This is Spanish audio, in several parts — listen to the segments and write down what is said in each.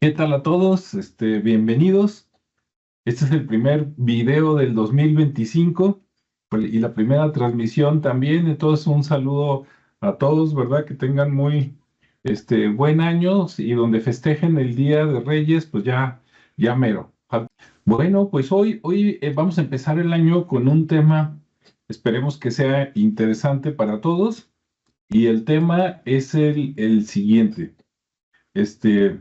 ¿Qué tal a todos? Bienvenidos. Este es el primer video del 2025 y la primera transmisión también. Entonces, un saludo a todos, ¿verdad? Que tengan muy buen año y donde festejen el Día de Reyes, pues ya mero. Bueno, pues hoy vamos a empezar el año con un tema, esperemos que sea interesante para todos. Y el tema es el siguiente. Este.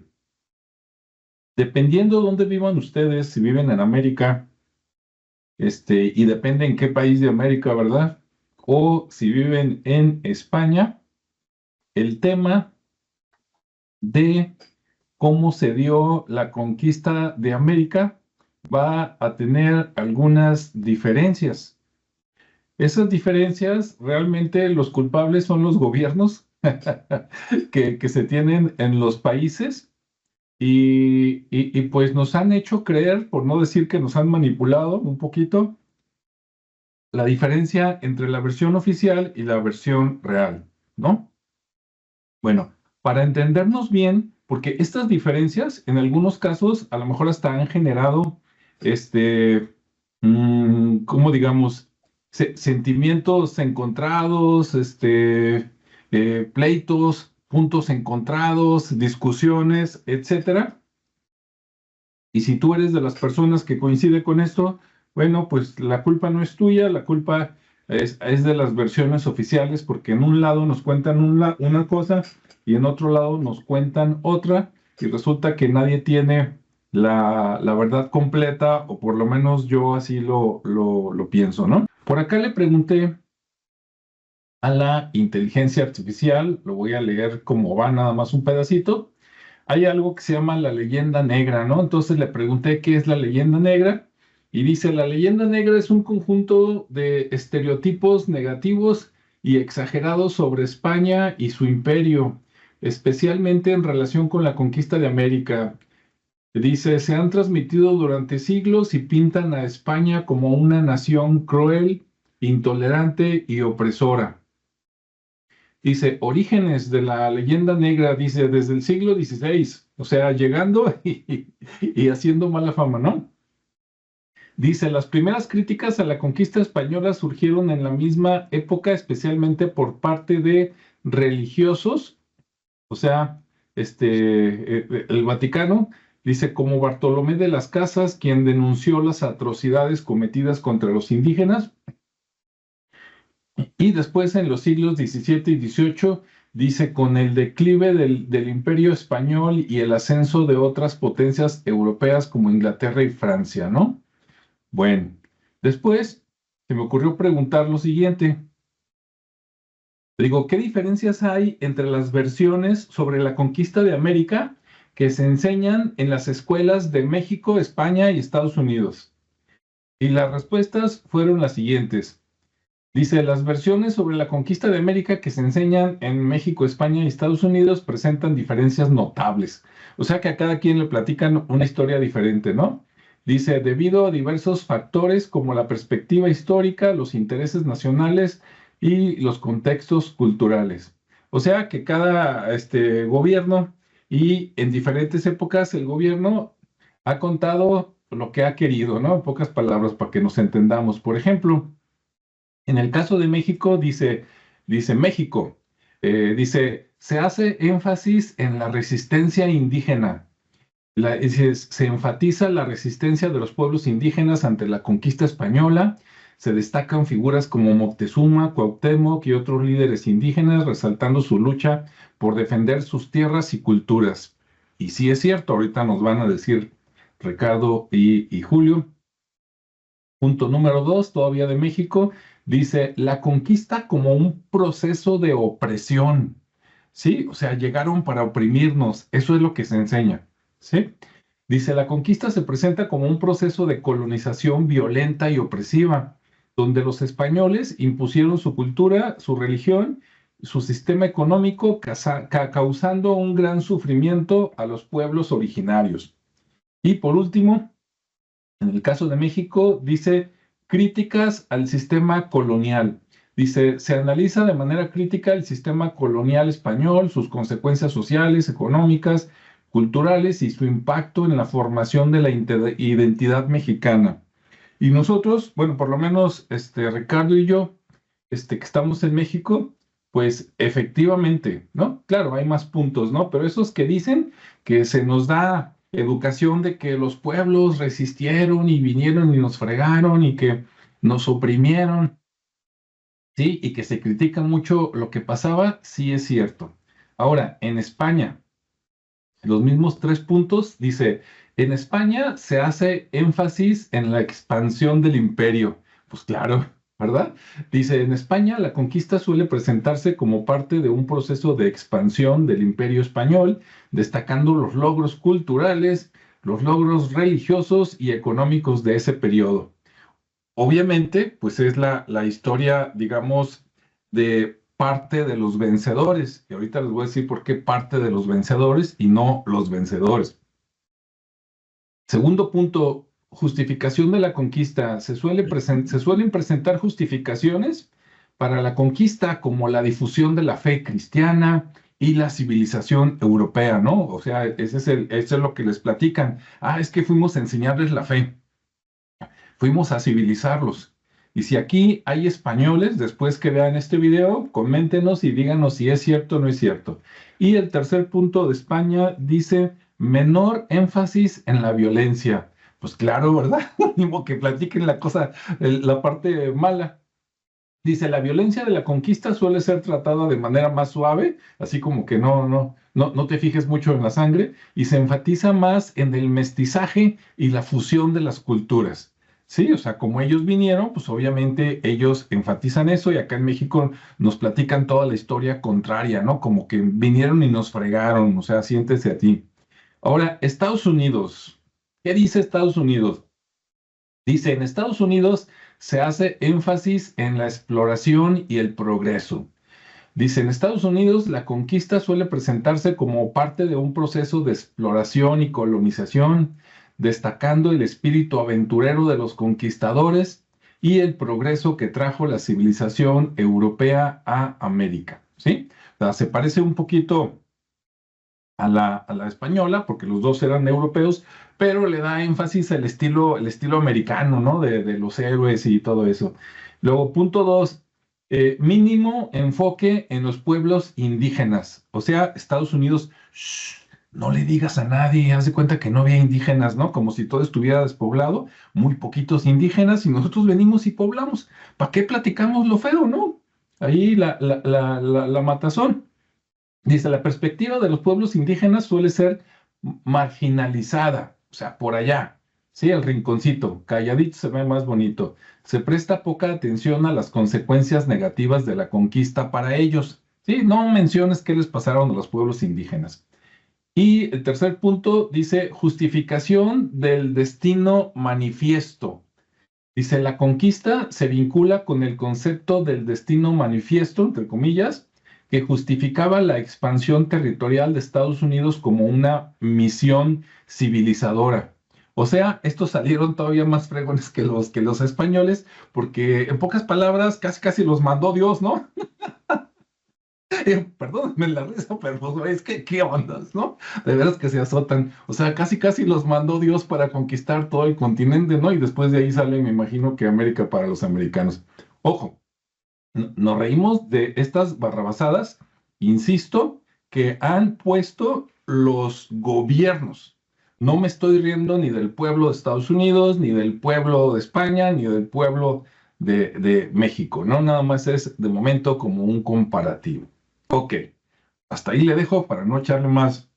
Dependiendo de dónde vivan ustedes, si viven en América, y depende en qué país de América, ¿verdad? O si viven en España, el tema de cómo se dio la conquista de América va a tener algunas diferencias. Esas diferencias, realmente los culpables son los gobiernos que se tienen en los países. Y pues nos han hecho creer, por no decir que nos han manipulado un poquito, la diferencia entre la versión oficial y la versión real, ¿no? Bueno, para entendernos bien, porque estas diferencias en algunos casos a lo mejor hasta han generado, ¿cómo digamos? Sentimientos encontrados, pleitos, puntos encontrados, discusiones, etcétera. Y si tú eres de las personas que coincide con esto, bueno, pues la culpa no es tuya, la culpa es de las versiones oficiales, porque en un lado nos cuentan una cosa y en otro lado nos cuentan otra, y resulta que nadie tiene la verdad completa, o por lo menos yo así lo pienso, ¿no? Por acá le pregunté a la inteligencia artificial, lo voy a leer como va, nada más un pedacito. Hay algo que se llama la leyenda negra, ¿no? Entonces le pregunté qué es la leyenda negra y dice, la leyenda negra es un conjunto de estereotipos negativos y exagerados sobre España y su imperio, especialmente en relación con la conquista de América. Dice, se han transmitido durante siglos y pintan a España como una nación cruel, intolerante y opresora. Dice, orígenes de la leyenda negra, dice, desde el siglo XVI, o sea, llegando y haciendo mala fama, ¿no? Dice, las primeras críticas a la conquista española surgieron en la misma época, especialmente por parte de religiosos, o sea, el Vaticano, dice, como Bartolomé de las Casas, quien denunció las atrocidades cometidas contra los indígenas. Y después en los siglos XVII y XVIII, dice, con el declive del Imperio Español y el ascenso de otras potencias europeas como Inglaterra y Francia, ¿no? Bueno, después se me ocurrió preguntar lo siguiente. Digo, ¿qué diferencias hay entre las versiones sobre la conquista de América que se enseñan en las escuelas de México, España y Estados Unidos? Y las respuestas fueron las siguientes. Dice, las versiones sobre la conquista de América que se enseñan en México, España y Estados Unidos presentan diferencias notables. O sea que a cada quien le platican una historia diferente, ¿no? Dice, debido a diversos factores como la perspectiva histórica, los intereses nacionales y los contextos culturales. O sea que cada gobierno y en diferentes épocas el gobierno ha contado lo que ha querido, ¿no? En pocas palabras, para que nos entendamos. Por ejemplo, en el caso de México, dice México, dice, se hace énfasis en la resistencia indígena. Se enfatiza la resistencia de los pueblos indígenas ante la conquista española. Se destacan figuras como Moctezuma, Cuauhtémoc y otros líderes indígenas, resaltando su lucha por defender sus tierras y culturas. Y sí es cierto, ahorita nos van a decir Ricardo y Julio. Punto número 2, todavía de México, dice la conquista como un proceso de opresión, ¿sí? O sea, llegaron para oprimirnos, eso es lo que se enseña, ¿sí? Dice, la conquista se presenta como un proceso de colonización violenta y opresiva, donde los españoles impusieron su cultura, su religión, su sistema económico, causando un gran sufrimiento a los pueblos originarios. Y por último, en el caso de México, dice críticas al sistema colonial. Dice, se analiza de manera crítica el sistema colonial español, sus consecuencias sociales, económicas, culturales y su impacto en la formación de la identidad mexicana. Y nosotros, bueno, por lo menos Ricardo y yo, que estamos en México, pues efectivamente, ¿no? Claro, hay más puntos, ¿no? Pero esos que dicen que se nos da educación de que los pueblos resistieron y vinieron y nos fregaron y que nos oprimieron, ¿sí? Y que se critica mucho lo que pasaba, sí es cierto. Ahora, en España, los mismos 3 puntos, dice, en España se hace énfasis en la expansión del imperio. Pues claro, ¿verdad? Dice, en España la conquista suele presentarse como parte de un proceso de expansión del imperio español, destacando los logros culturales, los logros religiosos y económicos de ese periodo. Obviamente, pues es la historia, digamos, de parte de los vencedores. Y ahorita les voy a decir por qué parte de los vencedores y no los vencedores. Segundo punto, justificación de la conquista. Se suelen presentar justificaciones para la conquista como la difusión de la fe cristiana y la civilización europea, ¿no? O sea, eso es lo que les platican. Ah, es que fuimos a enseñarles la fe. Fuimos a civilizarlos. Y si aquí hay españoles, después que vean este video, coméntenos y díganos si es cierto o no es cierto. Y el tercer punto de España dice menor énfasis en la violencia. Pues claro, ¿verdad? Ni modo que platiquen la cosa, la parte mala. Dice, la violencia de la conquista suele ser tratada de manera más suave, así como que no te fijes mucho en la sangre, y se enfatiza más en el mestizaje y la fusión de las culturas. Sí, o sea, como ellos vinieron, pues obviamente ellos enfatizan eso y acá en México nos platican toda la historia contraria, ¿no? Como que vinieron y nos fregaron, o sea, siéntese a ti. Ahora, Estados Unidos. ¿Qué dice Estados Unidos? Dice, en Estados Unidos se hace énfasis en la exploración y el progreso. Dice, en Estados Unidos la conquista suele presentarse como parte de un proceso de exploración y colonización, destacando el espíritu aventurero de los conquistadores y el progreso que trajo la civilización europea a América. ¿Sí? O sea, se parece un poquito a la española, porque los dos eran europeos, pero le da énfasis al el estilo americano, ¿no? De los héroes y todo eso. Luego, punto 2, mínimo enfoque en los pueblos indígenas. O sea, Estados Unidos, shh, no le digas a nadie, haz de cuenta que no había indígenas, ¿no? Como si todo estuviera despoblado, muy poquitos indígenas y nosotros venimos y poblamos. ¿Para qué platicamos lo feo, no? Ahí la matazón. Dice, la perspectiva de los pueblos indígenas suele ser marginalizada, o sea, por allá, ¿sí? El rinconcito, calladito se ve más bonito. Se presta poca atención a las consecuencias negativas de la conquista para ellos, ¿sí? No menciones qué les pasaron a los pueblos indígenas. Y el tercer punto dice, justificación del destino manifiesto. Dice, la conquista se vincula con el concepto del destino manifiesto, entre comillas, que justificaba la expansión territorial de Estados Unidos como una misión civilizadora. O sea, estos salieron todavía más fregones que los españoles, porque en pocas palabras, casi casi los mandó Dios, ¿no? Perdónenme la risa, pero pues, es que qué ondas, ¿no? De veras que se azotan. O sea, casi casi los mandó Dios para conquistar todo el continente, ¿no? Y después de ahí sale, me imagino que América para los americanos. Ojo, nos reímos de estas barrabasadas, insisto, que han puesto los gobiernos. No me estoy riendo ni del pueblo de Estados Unidos, ni del pueblo de España, ni del pueblo de México, ¿no? Nada más es de momento como un comparativo. Ok, hasta ahí le dejo para no echarle más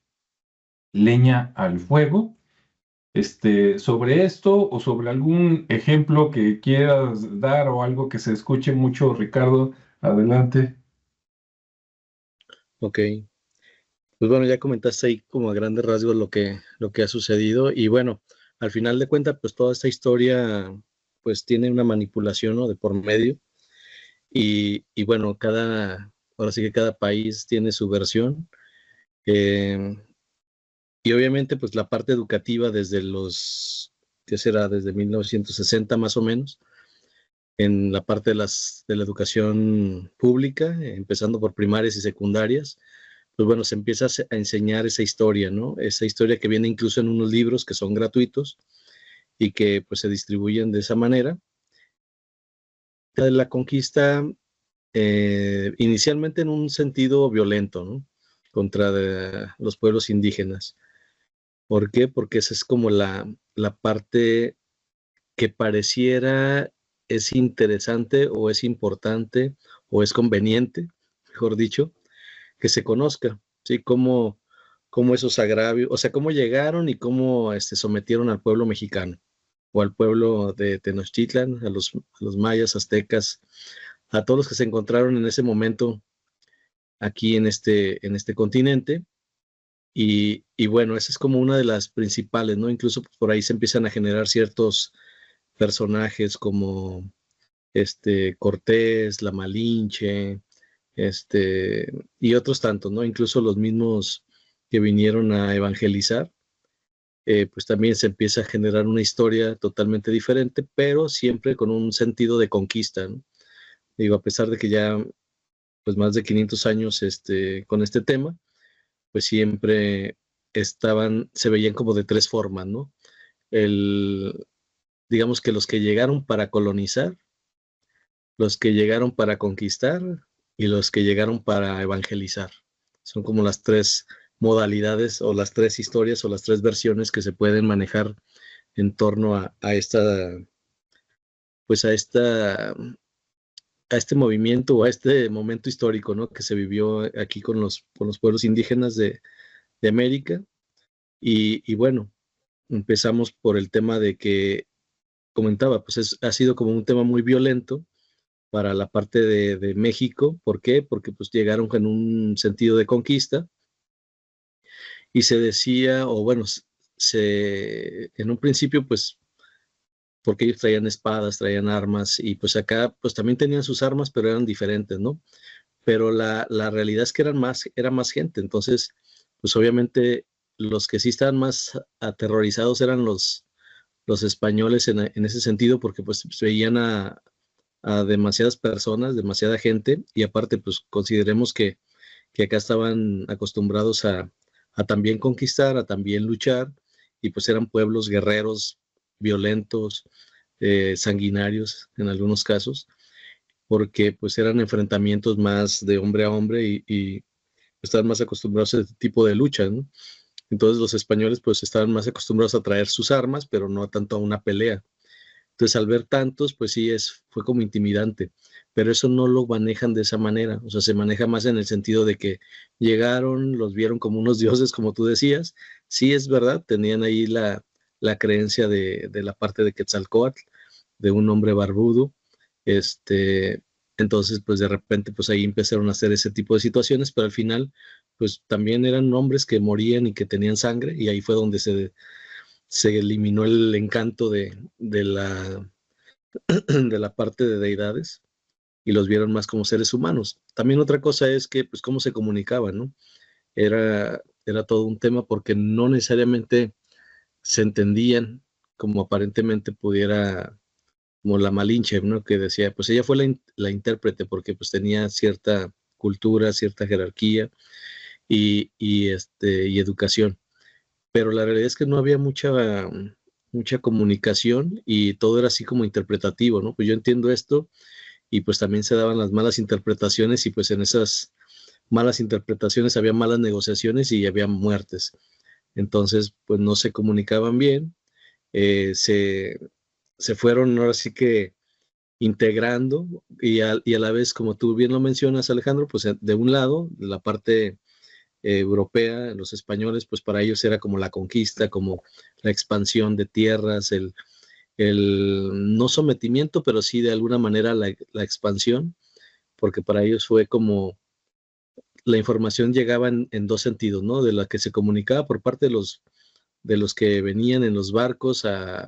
leña al fuego. Sobre esto o sobre algún ejemplo que quieras dar o algo que se escuche mucho, Ricardo, adelante. Ok, pues bueno, ya comentaste ahí como a grandes rasgos lo que ha sucedido y bueno, al final de cuentas, pues toda esta historia pues tiene una manipulación, ¿no? De por medio y bueno, ahora sí que cada país tiene su versión eh, y obviamente pues la parte educativa ¿qué será? Desde 1960 más o menos, en la parte de la educación pública, empezando por primarias y secundarias, pues bueno, se empieza a enseñar esa historia, ¿no? Esa historia que viene incluso en unos libros que son gratuitos y que pues se distribuyen de esa manera. De la conquista, inicialmente en un sentido violento, ¿no? Contra los pueblos indígenas. ¿Por qué? Porque esa es como la parte que pareciera es interesante o es importante o es conveniente, mejor dicho, que se conozca, ¿sí? Cómo esos agravios, o sea, cómo llegaron y cómo sometieron al pueblo mexicano o al pueblo de Tenochtitlan, a los mayas, aztecas, a todos los que se encontraron en ese momento aquí en este continente. Y bueno, esa es como una de las principales, ¿no? Incluso pues, por ahí se empiezan a generar ciertos personajes como Cortés, la Malinche, y otros tantos, ¿no? Incluso los mismos que vinieron a evangelizar, pues también se empieza a generar una historia totalmente diferente, pero siempre con un sentido de conquista, ¿no? Digo, a pesar de que ya, pues más de 500 años con este tema, pues siempre se veían como de tres formas, ¿no? Digamos que los que llegaron para colonizar, los que llegaron para conquistar y los que llegaron para evangelizar. Son como las tres modalidades o las tres historias o las tres versiones que se pueden manejar en torno a pues a este movimiento o a este momento histórico, ¿no? Que se vivió aquí con los pueblos indígenas de América. Y bueno, empezamos por el tema de que comentaba, pues ha sido como un tema muy violento para la parte de México. ¿Por qué? Porque pues llegaron con un sentido de conquista y se decía, o bueno, en un principio pues porque ellos traían espadas, traían armas y pues acá pues también tenían sus armas, pero eran diferentes, ¿no? Pero la realidad es que era más gente, entonces pues obviamente los que sí estaban más aterrorizados eran los españoles en ese sentido, porque pues veían a demasiadas personas, demasiada gente, y aparte pues consideremos que acá estaban acostumbrados a también conquistar, a también luchar, y pues eran pueblos guerreros, violentos, sanguinarios en algunos casos, porque pues eran enfrentamientos más de hombre a hombre y estaban más acostumbrados a este tipo de lucha, ¿no? Entonces los españoles pues estaban más acostumbrados a traer sus armas, pero no tanto a una pelea. Entonces, al ver tantos, pues sí, fue como intimidante, pero eso no lo manejan de esa manera, o sea, se maneja más en el sentido de que llegaron, los vieron como unos dioses, como tú decías, sí es verdad, tenían ahí la creencia de la parte de Quetzalcóatl, de un hombre barbudo, entonces, pues de repente, pues ahí empezaron a hacer ese tipo de situaciones, pero al final, pues también eran hombres que morían y que tenían sangre, y ahí fue donde se eliminó el encanto de la parte de deidades y los vieron más como seres humanos. También otra cosa es que, pues, cómo se comunicaban, ¿no? Era todo un tema porque no necesariamente se entendían como aparentemente pudiera, como la Malinche, ¿no? Que decía, pues ella fue la intérprete porque pues tenía cierta cultura, cierta jerarquía y educación, pero la realidad es que no había mucha comunicación y todo era así como interpretativo, ¿no? Pues yo entiendo esto y pues también se daban las malas interpretaciones y pues en esas malas interpretaciones había malas negociaciones y había muertes. Entonces, pues no se comunicaban bien, se fueron ahora sí que integrando y a la vez, como tú bien lo mencionas, Alejandro, pues de un lado, la parte europea, los españoles, pues para ellos era como la conquista, como la expansión de tierras, el no sometimiento, pero sí de alguna manera la expansión, porque para ellos fue como la información llegaba en dos sentidos, ¿no? De la que se comunicaba por parte de los que venían en los barcos a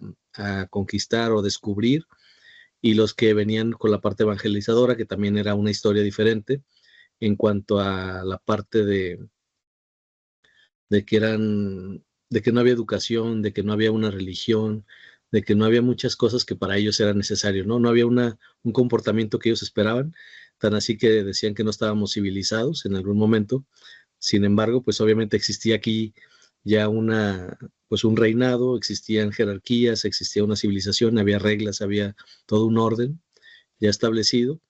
conquistar o descubrir, y los que venían con la parte evangelizadora, que también era una historia diferente en cuanto a la parte de que de que no había educación, de que no había una religión, de que no había muchas cosas que para ellos eran necesarios, ¿no? No había un comportamiento que ellos esperaban, tan así que decían que no estábamos civilizados en algún momento, Sin embargo, pues obviamente existía aquí ya pues un reinado, existían jerarquías, existía una civilización, había reglas, había todo un orden ya establecido,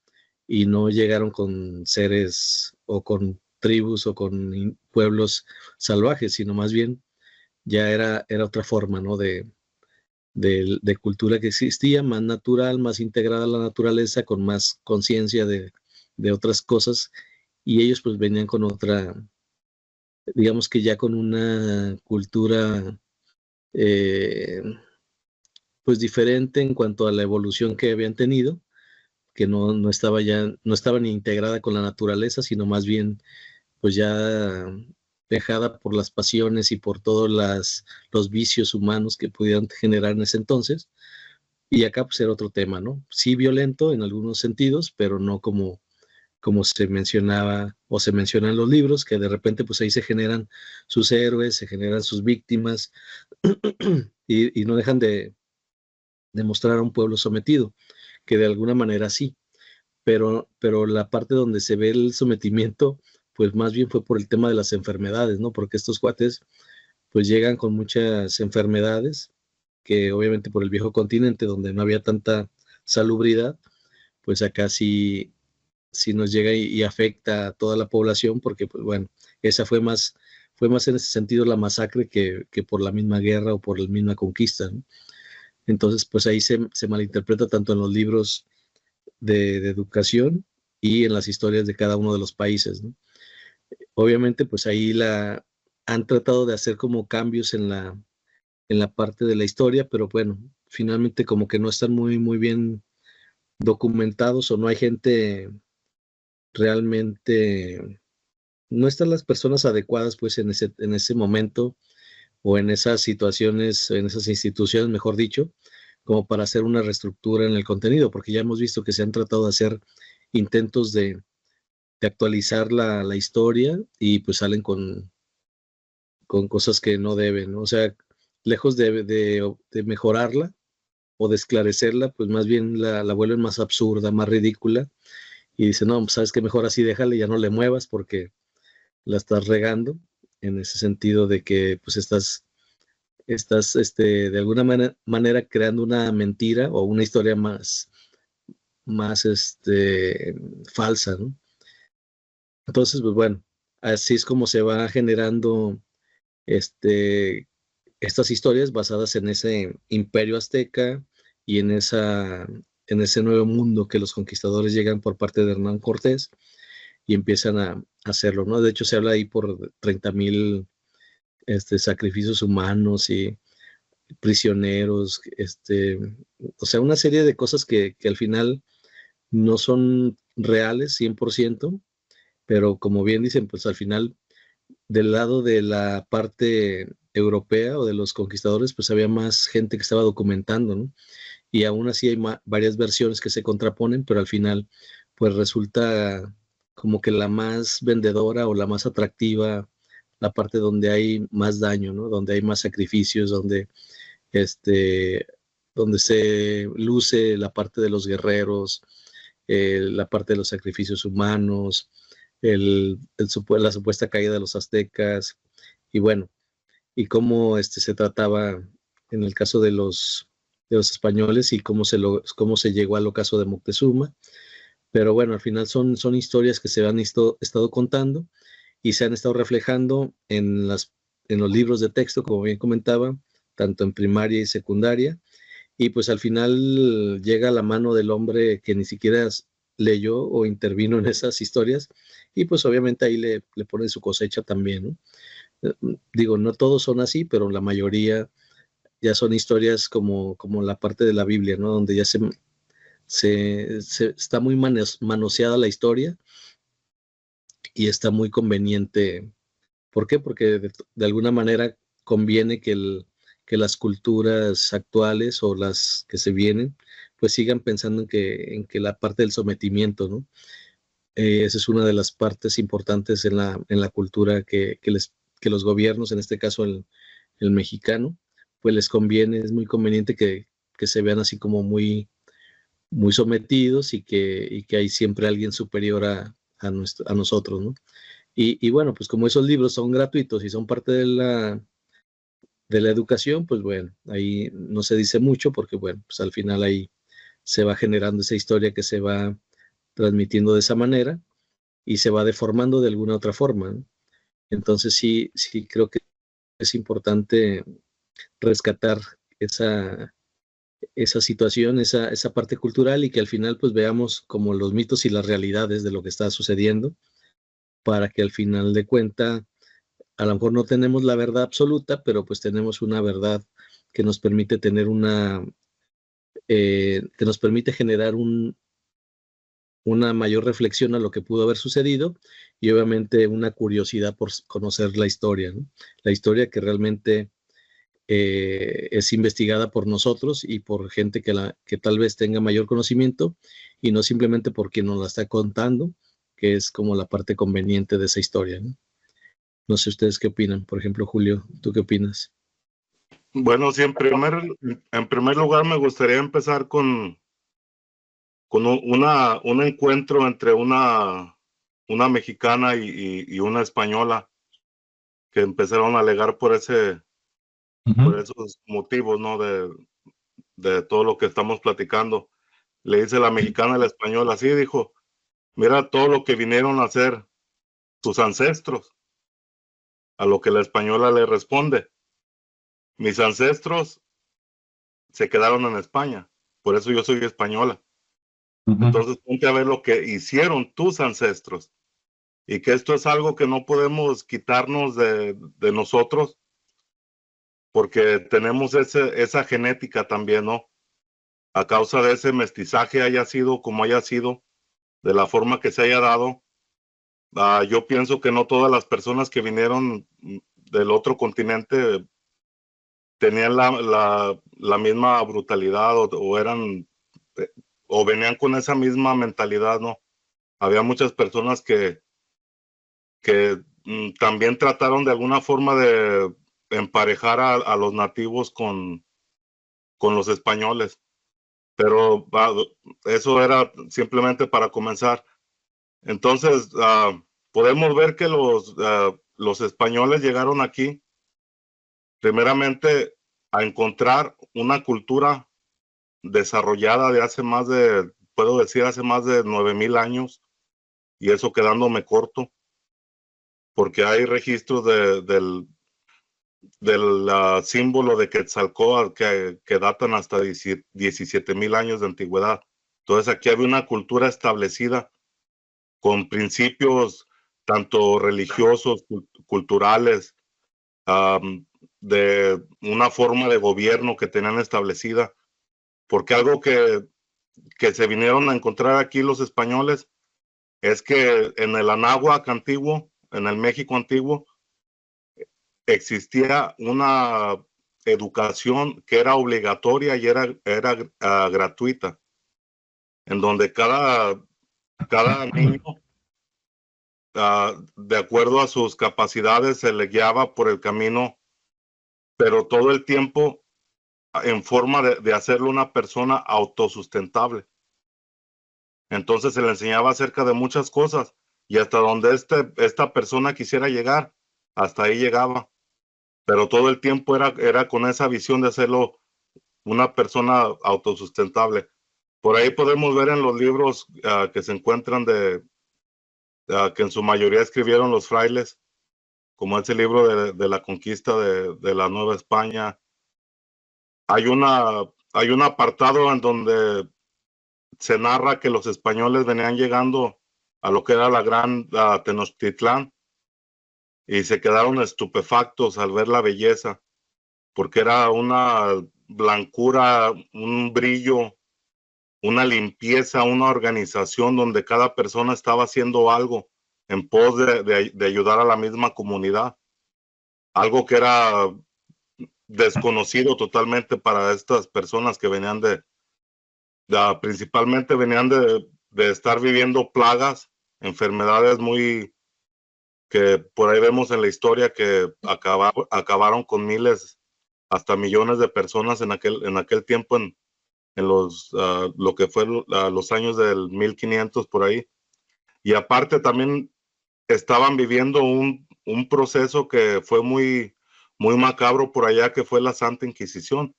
y no llegaron con seres o con tribus o con pueblos salvajes, sino más bien ya era otra forma, ¿no? De cultura que existía, más natural, más integrada a la naturaleza, con más conciencia de otras cosas, y ellos pues venían con otra, digamos que ya con una cultura eh, pues diferente en cuanto a la evolución que habían tenido, que no estaba ya, no estaba ni integrada con la naturaleza, sino más bien pues ya dejada por las pasiones y por todos los vicios humanos que pudieran generar en ese entonces. Y acá pues era otro tema, ¿no? Sí violento en algunos sentidos, pero no como se mencionaba o se menciona en los libros, que de repente pues ahí se generan sus héroes, se generan sus víctimas y no dejan de mostrar a un pueblo sometido, que de alguna manera sí, pero la parte donde se ve el sometimiento, pues más bien fue por el tema de las enfermedades, ¿no? Porque estos cuates pues llegan con muchas enfermedades, que obviamente por el viejo continente, donde no había tanta salubridad, pues acá sí nos llega y afecta a toda la población, porque pues bueno, esa fue más en ese sentido la masacre que por la misma guerra o por la misma conquista, ¿no? Entonces, pues ahí se malinterpreta tanto en los libros de educación y en las historias de cada uno de los países, ¿no? Obviamente, pues ahí han tratado de hacer como cambios en la parte de la historia, pero bueno, finalmente como que no están muy bien documentados o no hay gente realmente, no están las personas adecuadas pues en ese momento o en esas situaciones, en esas instituciones, mejor dicho, como para hacer una reestructura en el contenido, porque ya hemos visto que se han tratado de hacer intentos de actualizar la historia y pues salen con cosas que no deben, ¿no? O sea, lejos de mejorarla o de esclarecerla, pues más bien la vuelven más absurda, más ridícula y dicen, no, pues sabes que mejor así déjale, ya no le muevas porque la estás regando en ese sentido de que pues estás de alguna manera creando una mentira o una historia más falsa, ¿no? Entonces, pues bueno, así es como se va generando este, estas historias basadas en ese imperio azteca y en ese nuevo mundo que los conquistadores llegan por parte de Hernán Cortés y empiezan a hacerlo, ¿no? De hecho, se habla ahí por 30,000 sacrificios humanos y prisioneros, o sea, una serie de cosas que al final no son reales 100%, pero como bien dicen, pues al final del lado de la parte europea o de los conquistadores, pues había más gente que estaba documentando, ¿no? Y aún así hay varias versiones que se contraponen, pero al final, pues resulta como que la más vendedora o la más atractiva, la parte donde hay más daño, ¿no? Donde hay más sacrificios, este, donde se luce la parte de los guerreros, la parte de los sacrificios humanos, la supuesta caída de los aztecas, y bueno, y cómo se trataba en el caso de los españoles y cómo se llegó al ocaso de Moctezuma. Pero bueno, al final son historias que se han estado contando y se han estado reflejando en los libros de texto, como bien comentaba, tanto en primaria y secundaria, y pues al final llega a la mano del hombre que ni siquiera leyó o intervino en esas historias, y pues obviamente ahí le pone su cosecha también, ¿no? Digo, no todos son así, pero la mayoría ya son historias como la parte de la Biblia, ¿no? Donde ya se está muy manoseada la historia y está muy conveniente. ¿Por qué? Porque de alguna manera conviene que las culturas actuales o las que se vienen, pues sigan pensando en que la parte del sometimiento, ¿no? Esa es una de las partes importantes en la cultura que los gobiernos, en este caso el mexicano, pues les conviene, es muy conveniente que se vean así como muy sometidos y que hay siempre alguien superior a nosotros, ¿no? Y bueno, pues como esos libros son gratuitos y son parte de la educación, pues bueno, ahí no se dice mucho porque bueno, pues al final ahí se va generando esa historia que se va transmitiendo de esa manera y se va deformando de alguna otra forma, ¿no? Entonces sí creo que es importante rescatar esa situación, esa parte cultural y que al final pues veamos como los mitos y las realidades de lo que está sucediendo para que al final de cuenta a lo mejor no tenemos la verdad absoluta, pero pues tenemos una verdad que nos permite tener que nos permite generar una mayor reflexión a lo que pudo haber sucedido y obviamente una curiosidad por conocer la historia, ¿no? La historia que realmente es investigada por nosotros y por gente que tal vez tenga mayor conocimiento y no simplemente por quien nos la está contando, que es como la parte conveniente de esa historia, ¿no? No sé ustedes qué opinan. Por ejemplo, Julio, ¿tú qué opinas? Bueno, sí, en primer lugar me gustaría empezar con un encuentro entre una mexicana y una española que empezaron a alegar por esos motivos, ¿no? De todo lo que estamos platicando. Le dice la mexicana a la española, así dijo, mira todo lo que vinieron a hacer tus ancestros. A lo que la española le responde, mis ancestros se quedaron en España, por eso yo soy española. Entonces ponte a ver lo que hicieron tus ancestros y que esto es algo que no podemos quitarnos de nosotros porque tenemos esa genética también, ¿no? A causa de ese mestizaje haya sido como haya sido, de la forma que se haya dado, yo pienso que no todas las personas que vinieron del otro continente tenían la misma brutalidad o eran o venían con esa misma mentalidad, ¿no? Había muchas personas que también trataron de alguna forma de emparejar a los nativos con los españoles, pero eso era simplemente para comenzar. Entonces, podemos ver que los españoles llegaron aquí primeramente a encontrar una cultura desarrollada de hace más de, puedo decir, hace más de 9,000 años, y eso quedándome corto, porque hay registros del símbolo de Quetzalcóatl que datan hasta 17,000 años de antigüedad. Entonces aquí había una cultura establecida con principios tanto religiosos, culturales, de una forma de gobierno que tenían establecida, porque algo que se vinieron a encontrar aquí los españoles es que en el Anáhuac antiguo, en el México antiguo, existía una educación que era obligatoria y era gratuita, en donde cada niño, de acuerdo a sus capacidades, se le guiaba por el camino, pero todo el tiempo en forma de hacerlo una persona autosustentable. Entonces se le enseñaba acerca de muchas cosas y hasta donde esta persona quisiera llegar, hasta ahí llegaba. Pero todo el tiempo era con esa visión de hacerlo una persona autosustentable. Por ahí podemos ver en los libros que se encuentran que en su mayoría escribieron los frailes, como ese libro de la conquista de la Nueva España. Hay un apartado en donde se narra que los españoles venían llegando a lo que era la gran Tenochtitlán y se quedaron estupefactos al ver la belleza, porque era una blancura, un brillo, una limpieza, una organización donde cada persona estaba haciendo algo en pos de ayudar a la misma comunidad, algo que era desconocido totalmente para estas personas que venían principalmente venían de estar viviendo plagas, enfermedades que por ahí vemos en la historia que acabaron con miles, hasta millones de personas en aquel tiempo, en lo que fue los años del 1500 por ahí. Y aparte también estaban viviendo un proceso que fue muy, muy macabro por allá, que fue la Santa Inquisición,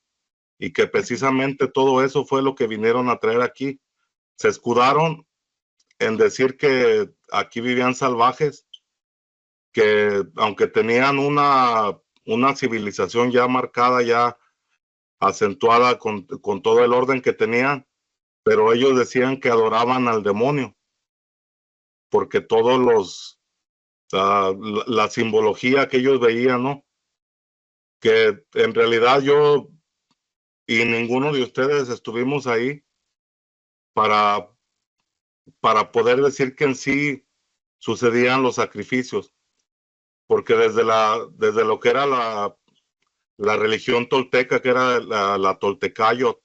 y que precisamente todo eso fue lo que vinieron a traer aquí. Se escudaron en decir que aquí vivían salvajes, que aunque tenían una civilización ya marcada, ya acentuada con todo el orden que tenían, pero ellos decían que adoraban al demonio, porque todos la simbología que ellos veían, ¿no? Que en realidad yo y ninguno de ustedes estuvimos ahí para poder decir que en sí sucedían los sacrificios, porque desde lo que era la religión tolteca, que era la toltecayo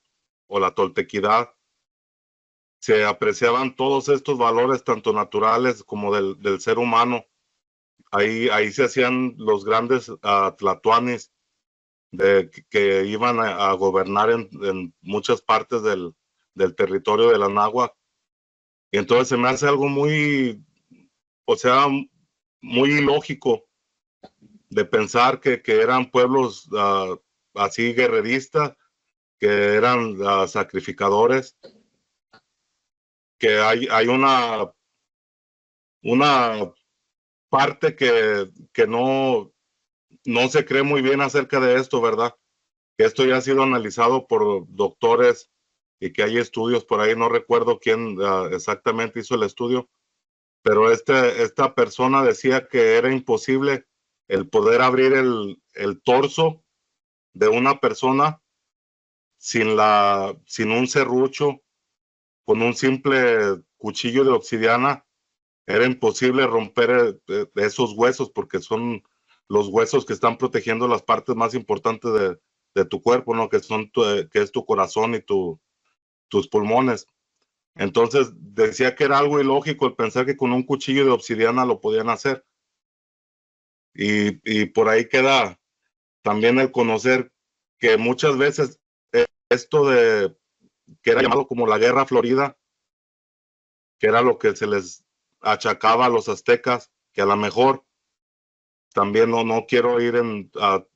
o la toltequidad, se apreciaban todos estos valores, tanto naturales como del ser humano. Ahí se hacían los grandes tlatoanis que iban a gobernar en muchas partes del territorio de la náhuatl. Y entonces se me hace algo muy, o sea, muy ilógico de pensar que eran pueblos así guerreristas, que eran sacrificadores, que hay una parte que no se cree muy bien acerca de esto, ¿verdad? Que esto ya ha sido analizado por doctores y que hay estudios por ahí, no recuerdo quién exactamente hizo el estudio, pero esta persona decía que era imposible el poder abrir el torso de una persona sin un serrucho, con un simple cuchillo de obsidiana. Era imposible romper esos huesos, porque son los huesos que están protegiendo las partes más importantes de tu cuerpo, ¿no? Que es tu corazón y tus pulmones. Entonces decía que era algo ilógico el pensar que con un cuchillo de obsidiana lo podían hacer. Y por ahí queda también el conocer que muchas veces esto que era llamado como la Guerra Florida, que era lo que se les achacaba a los aztecas, que a lo mejor también no quiero ir a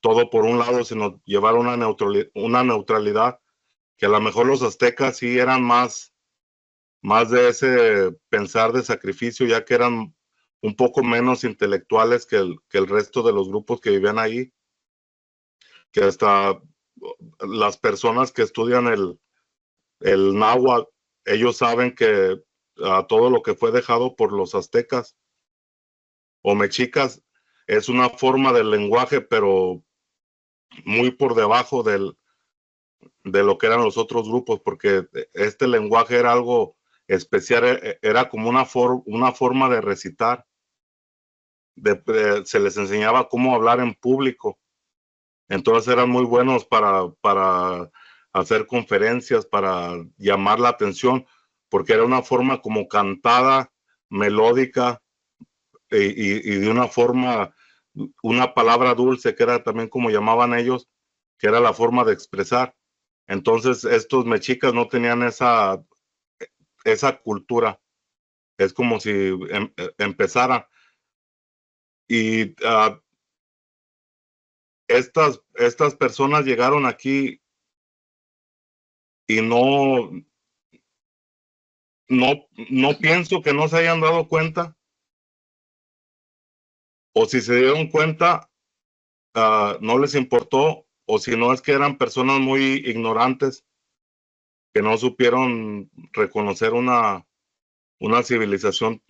todo por un lado, sino llevar una neutralidad, que a lo mejor los aztecas sí eran más de ese pensar de sacrificio, ya que eran un poco menos intelectuales que el resto de los grupos que vivían ahí, que hasta las personas que estudian el náhuatl, ellos saben que todo lo que fue dejado por los aztecas o mexicas es una forma del lenguaje, pero muy por debajo de lo que eran los otros grupos, porque este lenguaje era algo especial, era como una forma de recitar, se les enseñaba cómo hablar en público. Entonces eran muy buenos para hacer conferencias, para llamar la atención, porque era una forma como cantada, melódica, y de una forma, una palabra dulce, que era también como llamaban ellos, que era la forma de expresar. Entonces estos mexicas no tenían esa cultura. Es como si empezara. Y estas personas llegaron aquí y no pienso que no se hayan dado cuenta, o si se dieron cuenta, no les importó, o si no es que eran personas muy ignorantes que no supieron reconocer una civilización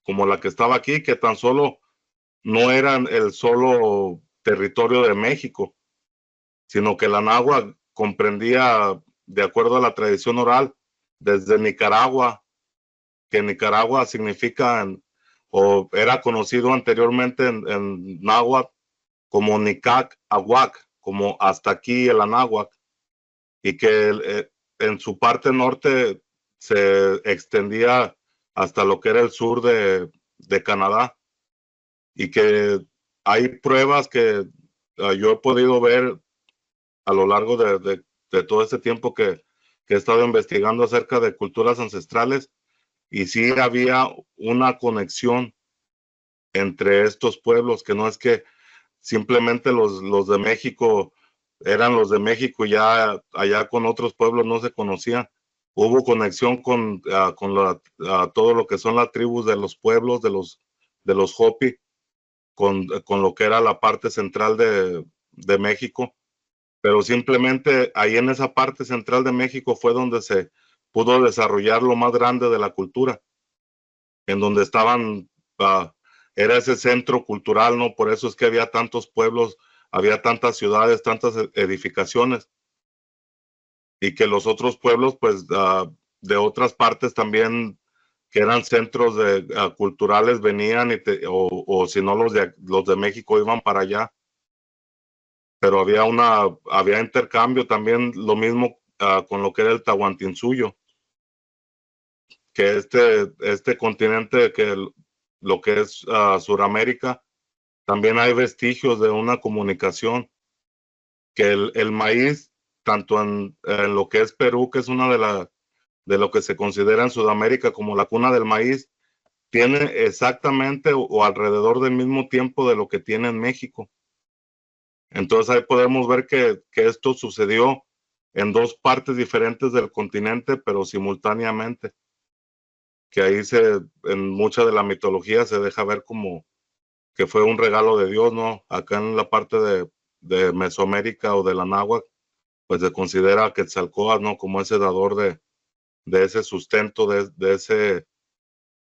como la que estaba aquí, que tan solo no eran el solo territorio de México, sino que la náhuatl comprendía, de acuerdo a la tradición oral, desde Nicaragua, que Nicaragua significa o era conocido anteriormente en náhuatl como Nicac Aguac, como hasta aquí el Anáhuac, y que en su parte norte se extendía hasta lo que era el sur de Canadá, y que hay pruebas que yo he podido ver a lo largo de todo este tiempo que he estado investigando acerca de culturas ancestrales, y sí había una conexión entre estos pueblos, que no es que simplemente los de México eran los de México y ya allá con otros pueblos no se conocían. Hubo conexión con todo lo que son las tribus de los pueblos, de los Hopi, con lo que era la parte central de México. Pero simplemente ahí en esa parte central de México fue donde se pudo desarrollar lo más grande de la cultura, en donde estaban, era ese centro cultural, ¿no? Por eso es que había tantos pueblos, había tantas ciudades, tantas edificaciones, y que los otros pueblos, pues, de otras partes también, que eran centros culturales, venían, o si no, los de México iban para allá. Pero había intercambio también, lo mismo con lo que era el Tahuantinsuyo, que este continente, que lo que es Suramérica, también hay vestigios de una comunicación, que el maíz, tanto en lo que es Perú, que es una de lo que se considera en Sudamérica como la cuna del maíz, tiene exactamente o alrededor del mismo tiempo de lo que tiene en México. Entonces ahí podemos ver que esto sucedió en dos partes diferentes del continente, pero simultáneamente. Que ahí en mucha de la mitología se deja ver como que fue un regalo de Dios, ¿no? Acá en la parte de Mesoamérica o de la náhuatl, pues se considera a Quetzalcóatl, ¿no? Como ese dador de ese sustento, de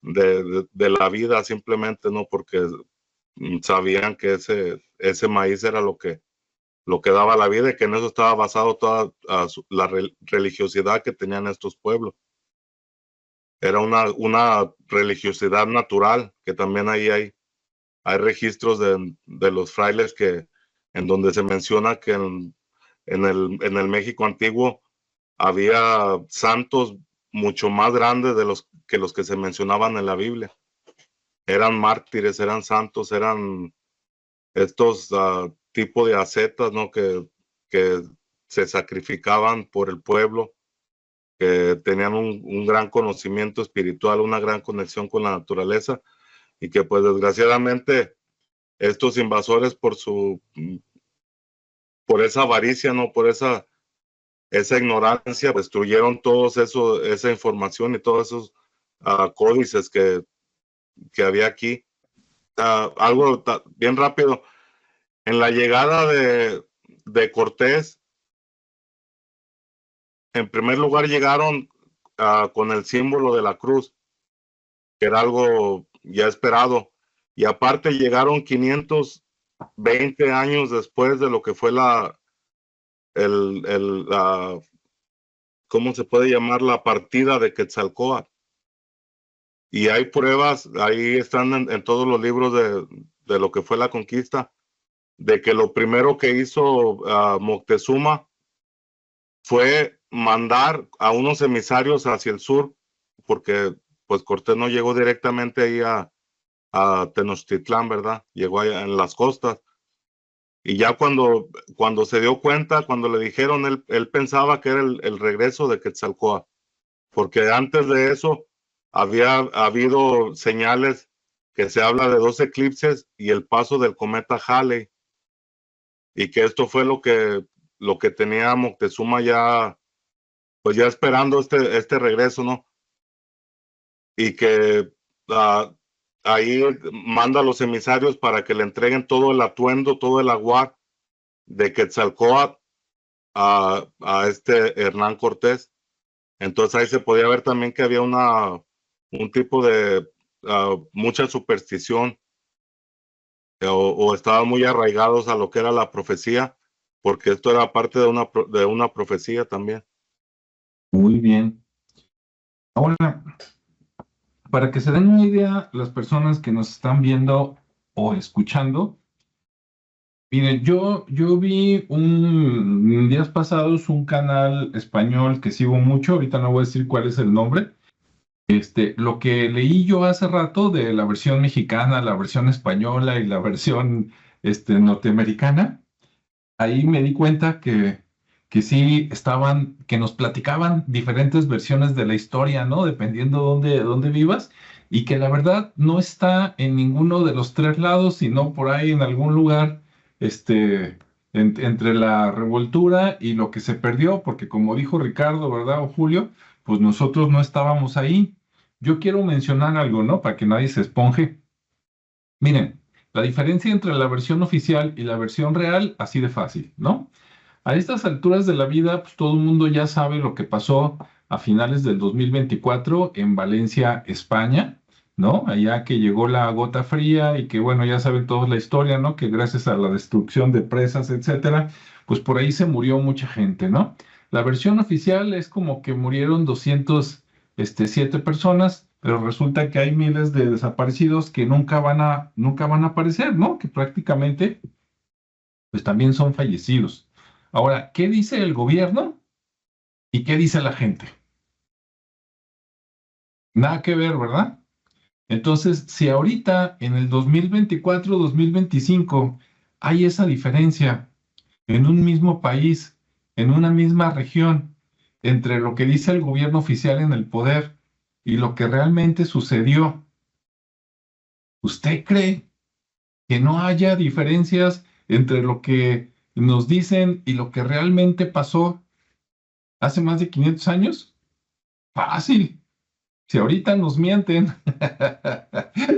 la vida, simplemente, ¿no? Porque sabían que ese maíz era lo que daba la vida, y que en eso estaba basado toda la religiosidad que tenían estos pueblos. Era una religiosidad natural, que también ahí hay registros de los frailes en donde se menciona que en el México antiguo había santos mucho más grandes de los que se mencionaban en la Biblia. Eran mártires, eran santos, eran estos tipos de ascetas, ¿no? Que se sacrificaban por el pueblo, que tenían un gran conocimiento espiritual, una gran conexión con la naturaleza, y que pues desgraciadamente estos invasores por esa avaricia, ¿no? Por esa ignorancia, pues, destruyeron esa información y todos esos códices que había aquí. Algo bien rápido. En la llegada de Cortés, en primer lugar llegaron con el símbolo de la cruz, que era algo ya esperado. Y aparte llegaron 520 años después de lo que fue ¿cómo se puede llamar? La partida de Quetzalcóatl. Y hay pruebas, ahí están en todos los libros de lo que fue la conquista, de que lo primero que hizo Moctezuma fue mandar a unos emisarios hacia el sur, porque pues Cortés no llegó directamente ahí a Tenochtitlán, ¿verdad? Llegó allá en las costas. Y ya cuando se dio cuenta, cuando le dijeron, él pensaba que era el regreso de Quetzalcóatl, porque antes de eso había habido señales que se habla de 2 eclipses y el paso del cometa Halley, y que esto fue lo que tenía Moctezuma ya, pues ya esperando este regreso, ¿no? Y que ahí manda a los emisarios para que le entreguen todo el atuendo, todo el ajuar de Quetzalcóatl a Hernán Cortés. Entonces ahí se podía ver también que había un tipo de mucha superstición, o estaban muy arraigados a lo que era la profecía, porque esto era parte de una profecía también. Muy bien. Ahora, para que se den una idea, las personas que nos están viendo o escuchando, miren, yo vi días pasados un canal español que sigo mucho, ahorita no voy a decir cuál es el nombre. Lo que leí yo hace rato de la versión mexicana, la versión española y la versión norteamericana, ahí me di cuenta que que sí estaban, que nos platicaban diferentes versiones de la historia, ¿no? Dependiendo dónde vivas, y que la verdad no está en ninguno de los tres lados, sino por ahí en algún lugar, entre la revoltura y lo que se perdió, porque como dijo Ricardo, ¿verdad? O Julio, pues nosotros no estábamos ahí. Yo quiero mencionar algo, ¿no? Para que nadie se esponje. Miren, la diferencia entre la versión oficial y la versión real, así de fácil, ¿no? A estas alturas de la vida, pues todo el mundo ya sabe lo que pasó a finales del 2024 en Valencia, España, ¿no? Allá que llegó la gota fría y que, bueno, ya saben todos la historia, ¿no? Que gracias a la destrucción de presas, etcétera, pues por ahí se murió mucha gente, ¿no? La versión oficial es como que murieron 207 personas, pero resulta que hay miles de desaparecidos que nunca van a aparecer, ¿no? Que prácticamente, pues también son fallecidos. Ahora, ¿qué dice el gobierno y qué dice la gente? Nada que ver, ¿verdad? Entonces, si ahorita en el 2024-2025 hay esa diferencia en un mismo país, en una misma región, entre lo que dice el gobierno oficial en el poder y lo que realmente sucedió, ¿usted cree que no haya diferencias entre lo que nos dicen y lo que realmente pasó hace más de 500 años? Fácil. Si ahorita nos mienten,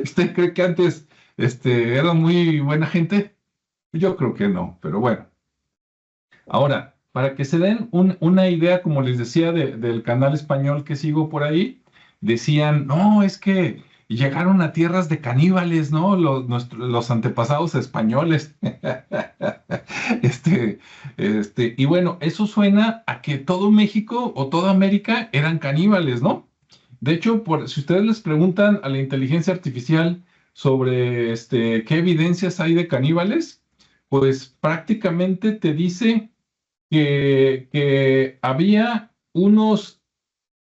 ¿usted cree que antes era muy buena gente? Yo creo que no, pero bueno. Ahora, para que se den una idea, como les decía, del canal español que sigo por ahí, decían, no, es que llegaron a tierras de caníbales, ¿no? Los antepasados españoles. Y bueno, eso suena a que todo México o toda América eran caníbales, ¿no? De hecho, si ustedes les preguntan a la inteligencia artificial sobre qué evidencias hay de caníbales, pues prácticamente te dice que había unos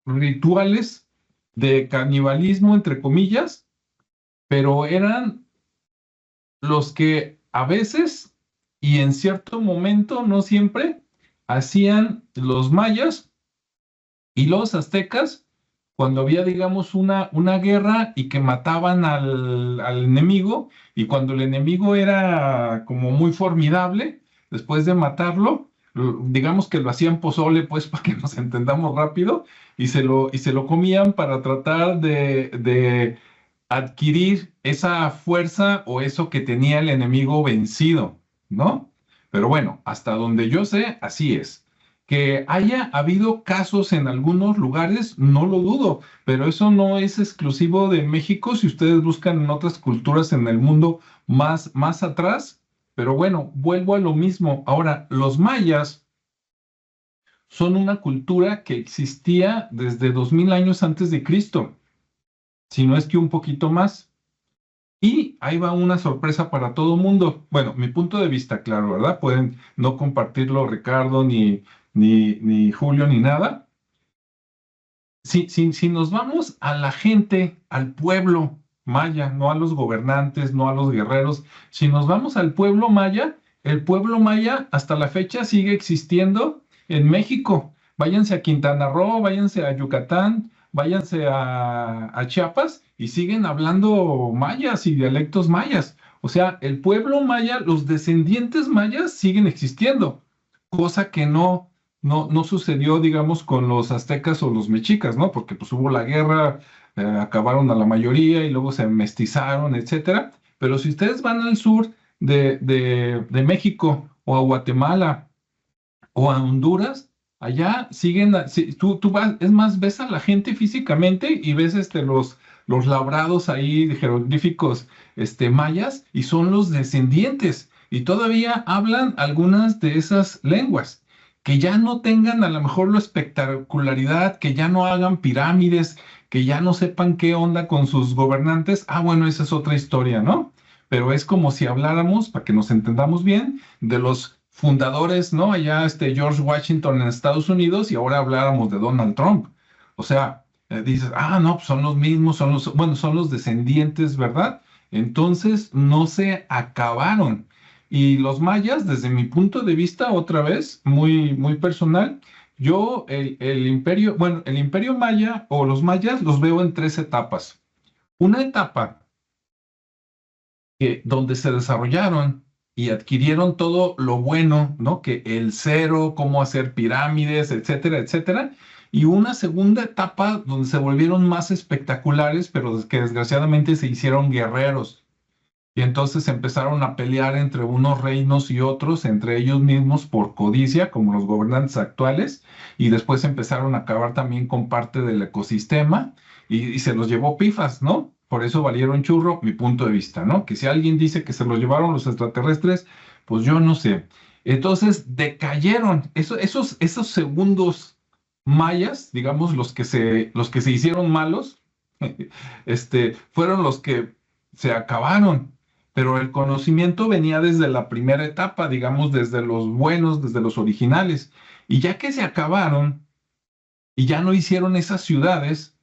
rituales de canibalismo, entre comillas, pero eran los que a veces y en cierto momento, no siempre, hacían los mayas y los aztecas cuando había, digamos, una guerra y que mataban al enemigo, y cuando el enemigo era como muy formidable, después de matarlo, digamos que lo hacían pozole, pues, para que nos entendamos rápido, y se lo comían para tratar de adquirir esa fuerza o eso que tenía el enemigo vencido, ¿no? Pero bueno, hasta donde yo sé, así es. Que haya habido casos en algunos lugares, no lo dudo, pero eso no es exclusivo de México si ustedes buscan en otras culturas en el mundo más atrás. Pero bueno, vuelvo a lo mismo. Ahora, los mayas son una cultura que existía desde 2000 años antes de Cristo, si no es que un poquito más. Y ahí va una sorpresa para todo el mundo. Bueno, mi punto de vista, claro, ¿verdad? Pueden no compartirlo Ricardo, ni Julio, ni nada. Si nos vamos a la gente, al pueblo maya, no a los gobernantes, no a los guerreros, si nos vamos al pueblo maya, el pueblo maya hasta la fecha sigue existiendo en México. Váyanse a Quintana Roo, váyanse a Yucatán, váyanse a Chiapas y siguen hablando mayas y dialectos mayas. O sea, el pueblo maya, los descendientes mayas siguen existiendo, cosa que no sucedió, digamos, con los aztecas o los mexicas, ¿no? Porque pues hubo la guerra, acabaron a la mayoría y luego se mestizaron, etcétera. Pero si ustedes van al sur de México o a Guatemala o a Honduras, allá siguen, tú vas, es más, ves a la gente físicamente y ves los labrados ahí jeroglíficos mayas y son los descendientes y todavía hablan algunas de esas lenguas. Que ya no tengan a lo mejor la espectacularidad, que ya no hagan pirámides, que ya no sepan qué onda con sus gobernantes. Bueno, esa es otra historia, ¿no? Pero es como si habláramos, para que nos entendamos bien, de los fundadores, ¿no? Allá George Washington en Estados Unidos y ahora habláramos de Donald Trump. O sea, dices, no, pues son los mismos, son los descendientes, ¿verdad? Entonces no se acabaron. Y los mayas, desde mi punto de vista, otra vez, muy, muy personal, yo el imperio, bueno, el imperio maya o los mayas los veo en tres etapas. Una etapa donde se desarrollaron y adquirieron todo lo bueno, ¿no? Que el cero, cómo hacer pirámides, etcétera, etcétera. Y una segunda etapa donde se volvieron más espectaculares, pero que desgraciadamente se hicieron guerreros. Y entonces empezaron a pelear entre unos reinos y otros, entre ellos mismos por codicia, como los gobernantes actuales, y después empezaron a acabar también con parte del ecosistema y se los llevó pifas, ¿no? Por eso valieron churro, mi punto de vista, ¿no? Que si alguien dice que se los llevaron los extraterrestres, pues yo no sé. Entonces decayeron esos segundos mayas, digamos, los que se hicieron malos, fueron los que se acabaron, pero el conocimiento venía desde la primera etapa, digamos, desde los buenos, desde los originales. Y ya que se acabaron y ya no hicieron esas ciudades,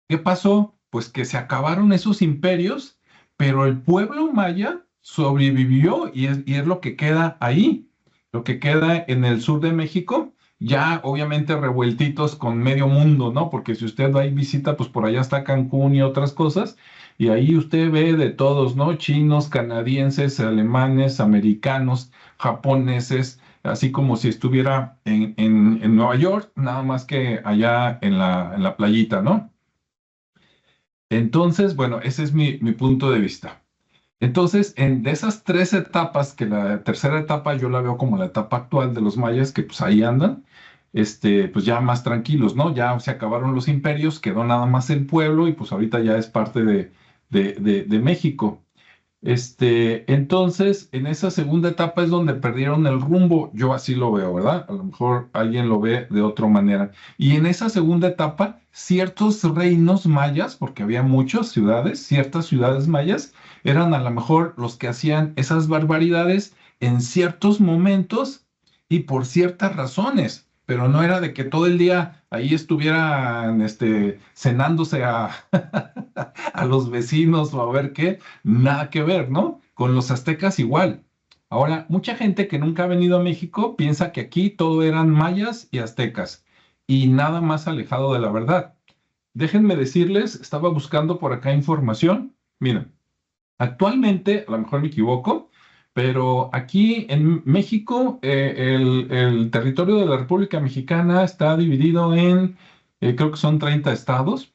¿qué pasó? Pues que se acabaron esos imperios, pero el pueblo maya sobrevivió y es lo que queda ahí, lo que queda en el sur de México, ya obviamente revueltitos con medio mundo, ¿no? Porque si usted va y visita, pues por allá está Cancún y otras cosas, y ahí usted ve de todos, ¿no? Chinos, canadienses, alemanes, americanos, japoneses, así como si estuviera en Nueva York, nada más que allá en la playita, ¿no? Entonces, bueno, ese es mi punto de vista. Entonces, de esas tres etapas, que la tercera etapa yo la veo como la etapa actual de los mayas, que pues ahí andan, pues ya más tranquilos, ¿no? Ya se acabaron los imperios, quedó nada más el pueblo y pues ahorita ya es parte de México. Entonces, en esa segunda etapa es donde perdieron el rumbo, yo así lo veo, ¿verdad? A lo mejor alguien lo ve de otra manera. Y en esa segunda etapa, ciertos reinos mayas, porque había muchas ciudades, ciertas ciudades mayas, eran a lo mejor los que hacían esas barbaridades en ciertos momentos y por ciertas razones, pero no era de que todo el día ahí estuvieran cenándose a los vecinos o a ver qué, nada que ver, ¿no? Con los aztecas igual. Ahora, mucha gente que nunca ha venido a México piensa que aquí todo eran mayas y aztecas y nada más alejado de la verdad. Déjenme decirles, estaba buscando por acá información. Miren, actualmente, a lo mejor me equivoco, pero aquí en México, el territorio de la República Mexicana está dividido en, creo que son 30 estados,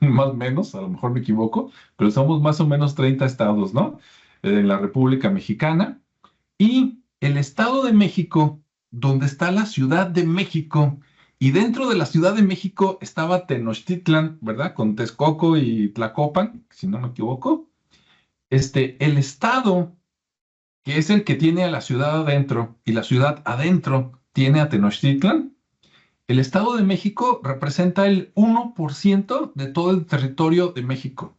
más o menos, a lo mejor me equivoco, pero somos más o menos 30 estados, ¿no? En la República Mexicana. Y el Estado de México, donde está la Ciudad de México, y dentro de la Ciudad de México estaba Tenochtitlan, ¿verdad? Con Texcoco y Tlacopan, si no me equivoco. El Estado, que es el que tiene a la ciudad adentro, y la ciudad adentro tiene a Tenochtitlan, el Estado de México representa el 1% de todo el territorio de México,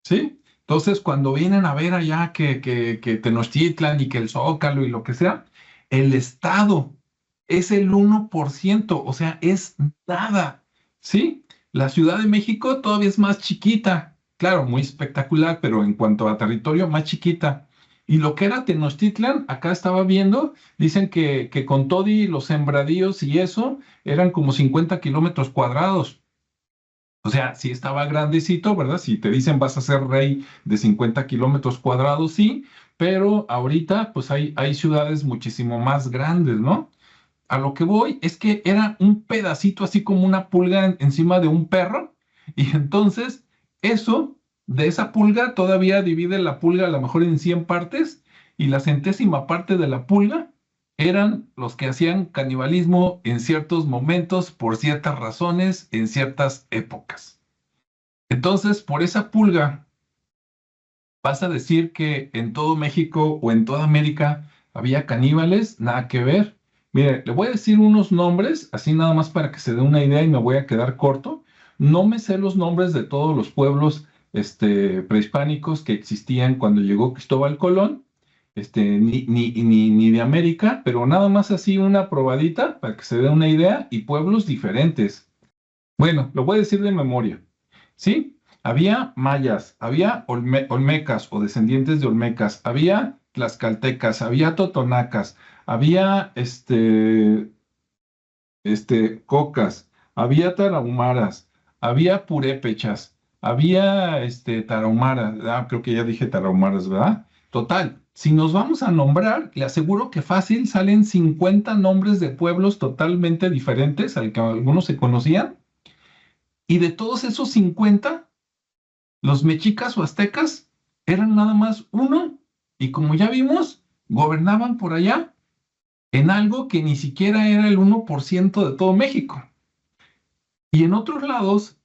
¿sí? Entonces, cuando vienen a ver allá que Tenochtitlan y que el Zócalo y lo que sea, el Estado es el 1%, o sea, es nada, ¿sí? La Ciudad de México todavía es más chiquita, claro, muy espectacular, pero en cuanto a territorio, más chiquita. Y lo que era Tenochtitlan, acá estaba viendo, dicen que con todo y los sembradíos y eso, eran como 50 kilómetros cuadrados. O sea, sí estaba grandecito, ¿verdad? Si te dicen vas a ser rey de 50 kilómetros cuadrados, sí, pero ahorita pues hay ciudades muchísimo más grandes, ¿no? A lo que voy es que era un pedacito así como una pulga encima de un perro, y entonces eso, de esa pulga, todavía divide la pulga a lo mejor en 100 partes, y la centésima parte de la pulga eran los que hacían canibalismo en ciertos momentos, por ciertas razones, en ciertas épocas. Entonces, por esa pulga, ¿vas a decir que en todo México o en toda América había caníbales? Nada que ver. Mire, le voy a decir unos nombres, así nada más para que se dé una idea y me voy a quedar corto. No me sé los nombres de todos los pueblos prehispánicos que existían cuando llegó Cristóbal Colón, ni de América, pero nada más así una probadita para que se dé una idea y pueblos diferentes. Bueno, lo voy a decir de memoria, ¿sí? Había mayas, había olmecas o descendientes de olmecas, había tlaxcaltecas, había totonacas, había cocas, había tarahumaras, había purépechas, había tarahumaras, creo que ya dije tarahumaras, ¿verdad? Total, si nos vamos a nombrar, le aseguro que fácil salen 50 nombres de pueblos totalmente diferentes al que algunos se conocían, y de todos esos 50, los mexicas o aztecas eran nada más uno, y como ya vimos, gobernaban por allá en algo que ni siquiera era el 1% de todo México. Y en otros lados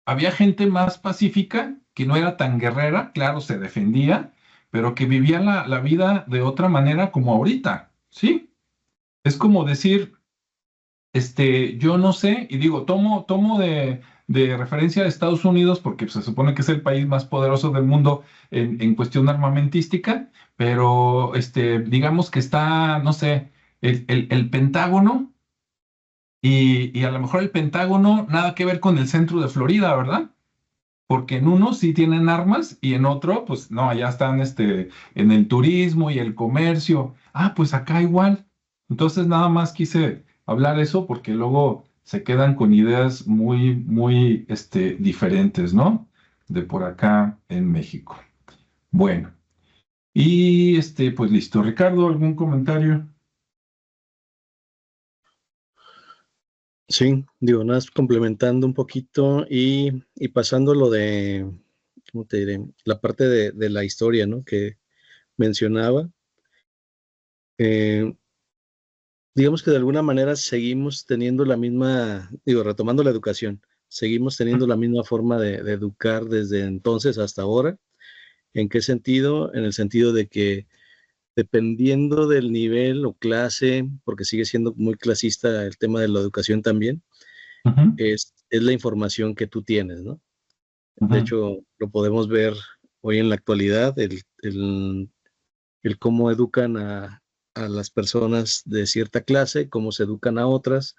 había gente más pacífica, que no era tan guerrera, claro, se defendía, pero que vivía la vida de otra manera como ahorita, ¿sí? Es como decir, yo no sé, y digo, tomo de referencia a Estados Unidos porque pues, se supone que es el país más poderoso del mundo en cuestión armamentística, pero digamos que está, no sé, el Pentágono, y a lo mejor el Pentágono nada que ver con el centro de Florida, ¿verdad? Porque en uno sí tienen armas y en otro, pues no, allá están en el turismo y el comercio. Ah, pues acá igual. Entonces nada más quise hablar eso porque luego se quedan con ideas muy diferentes, ¿no? De por acá en México. Bueno, y pues listo. Ricardo, ¿algún comentario? Sí, digo, nada más complementando un poquito y pasando lo de, ¿cómo te diré? La parte de la historia, ¿no? Que mencionaba. Eh, digamos que de alguna manera seguimos teniendo la misma, digo, retomando la educación, seguimos teniendo la misma forma de educar desde entonces hasta ahora. ¿En qué sentido? En el sentido de que dependiendo del nivel o clase, porque sigue siendo muy clasista el tema de la educación también, Ujú, es la información que tú tienes, ¿no? De ujú, hecho, lo podemos ver hoy en la actualidad, el cómo educan a las personas de cierta clase, cómo se educan a otras,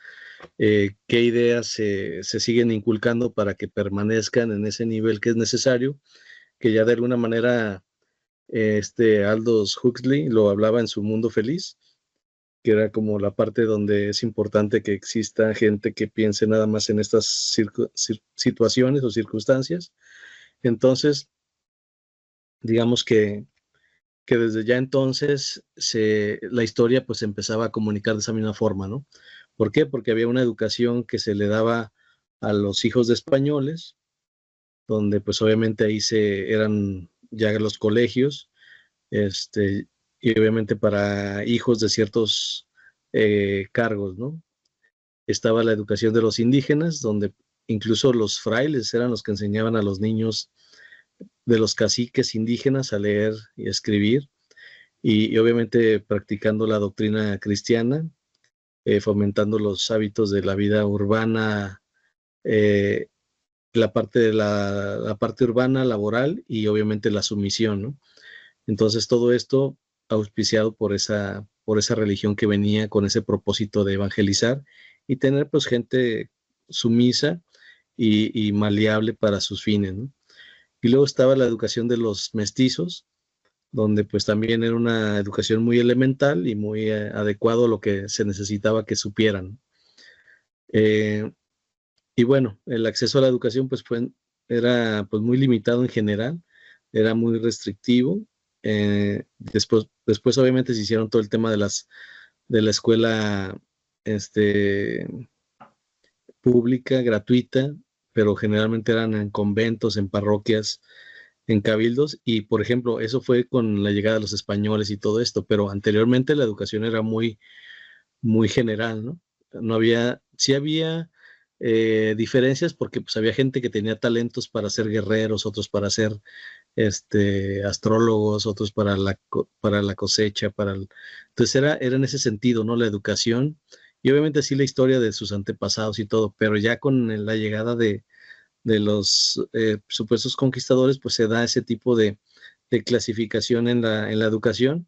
qué ideas se siguen inculcando para que permanezcan en ese nivel que es necesario, que ya de alguna manera Aldous Huxley lo hablaba en su Mundo Feliz, que era como la parte donde es importante que exista gente que piense nada más en estas situaciones o circunstancias. Entonces, digamos que desde ya entonces la historia pues empezaba a comunicar de esa misma forma, ¿no? ¿Por qué? Porque había una educación que se le daba a los hijos de españoles, donde pues obviamente ahí eran ya los colegios, y obviamente para hijos de ciertos cargos, ¿no? Estaba la educación de los indígenas, donde incluso los frailes eran los que enseñaban a los niños de los caciques indígenas a leer y escribir, y obviamente practicando la doctrina cristiana, fomentando los hábitos de la vida urbana, eh, la parte urbana, laboral y obviamente la sumisión, ¿no? Entonces todo esto auspiciado por esa religión que venía con ese propósito de evangelizar y tener pues gente sumisa y maleable para sus fines, ¿no? Y luego estaba la educación de los mestizos, donde pues también era una educación muy elemental y muy adecuado a lo que se necesitaba que supieran. Eh, y bueno, el acceso a la educación pues era pues muy limitado en general, era muy restrictivo. Después obviamente se hicieron todo el tema de la escuela este, pública, gratuita, pero generalmente eran en conventos, en parroquias, en cabildos, y por ejemplo, eso fue con la llegada de los españoles y todo esto, pero anteriormente la educación era muy general, ¿no? No había, sí había diferencias porque pues había gente que tenía talentos para ser guerreros, otros para ser astrólogos, otros para la cosecha, entonces era en ese sentido, ¿no? La educación y obviamente sí la historia de sus antepasados y todo, pero ya con la llegada de los supuestos conquistadores, pues se da ese tipo de clasificación en la educación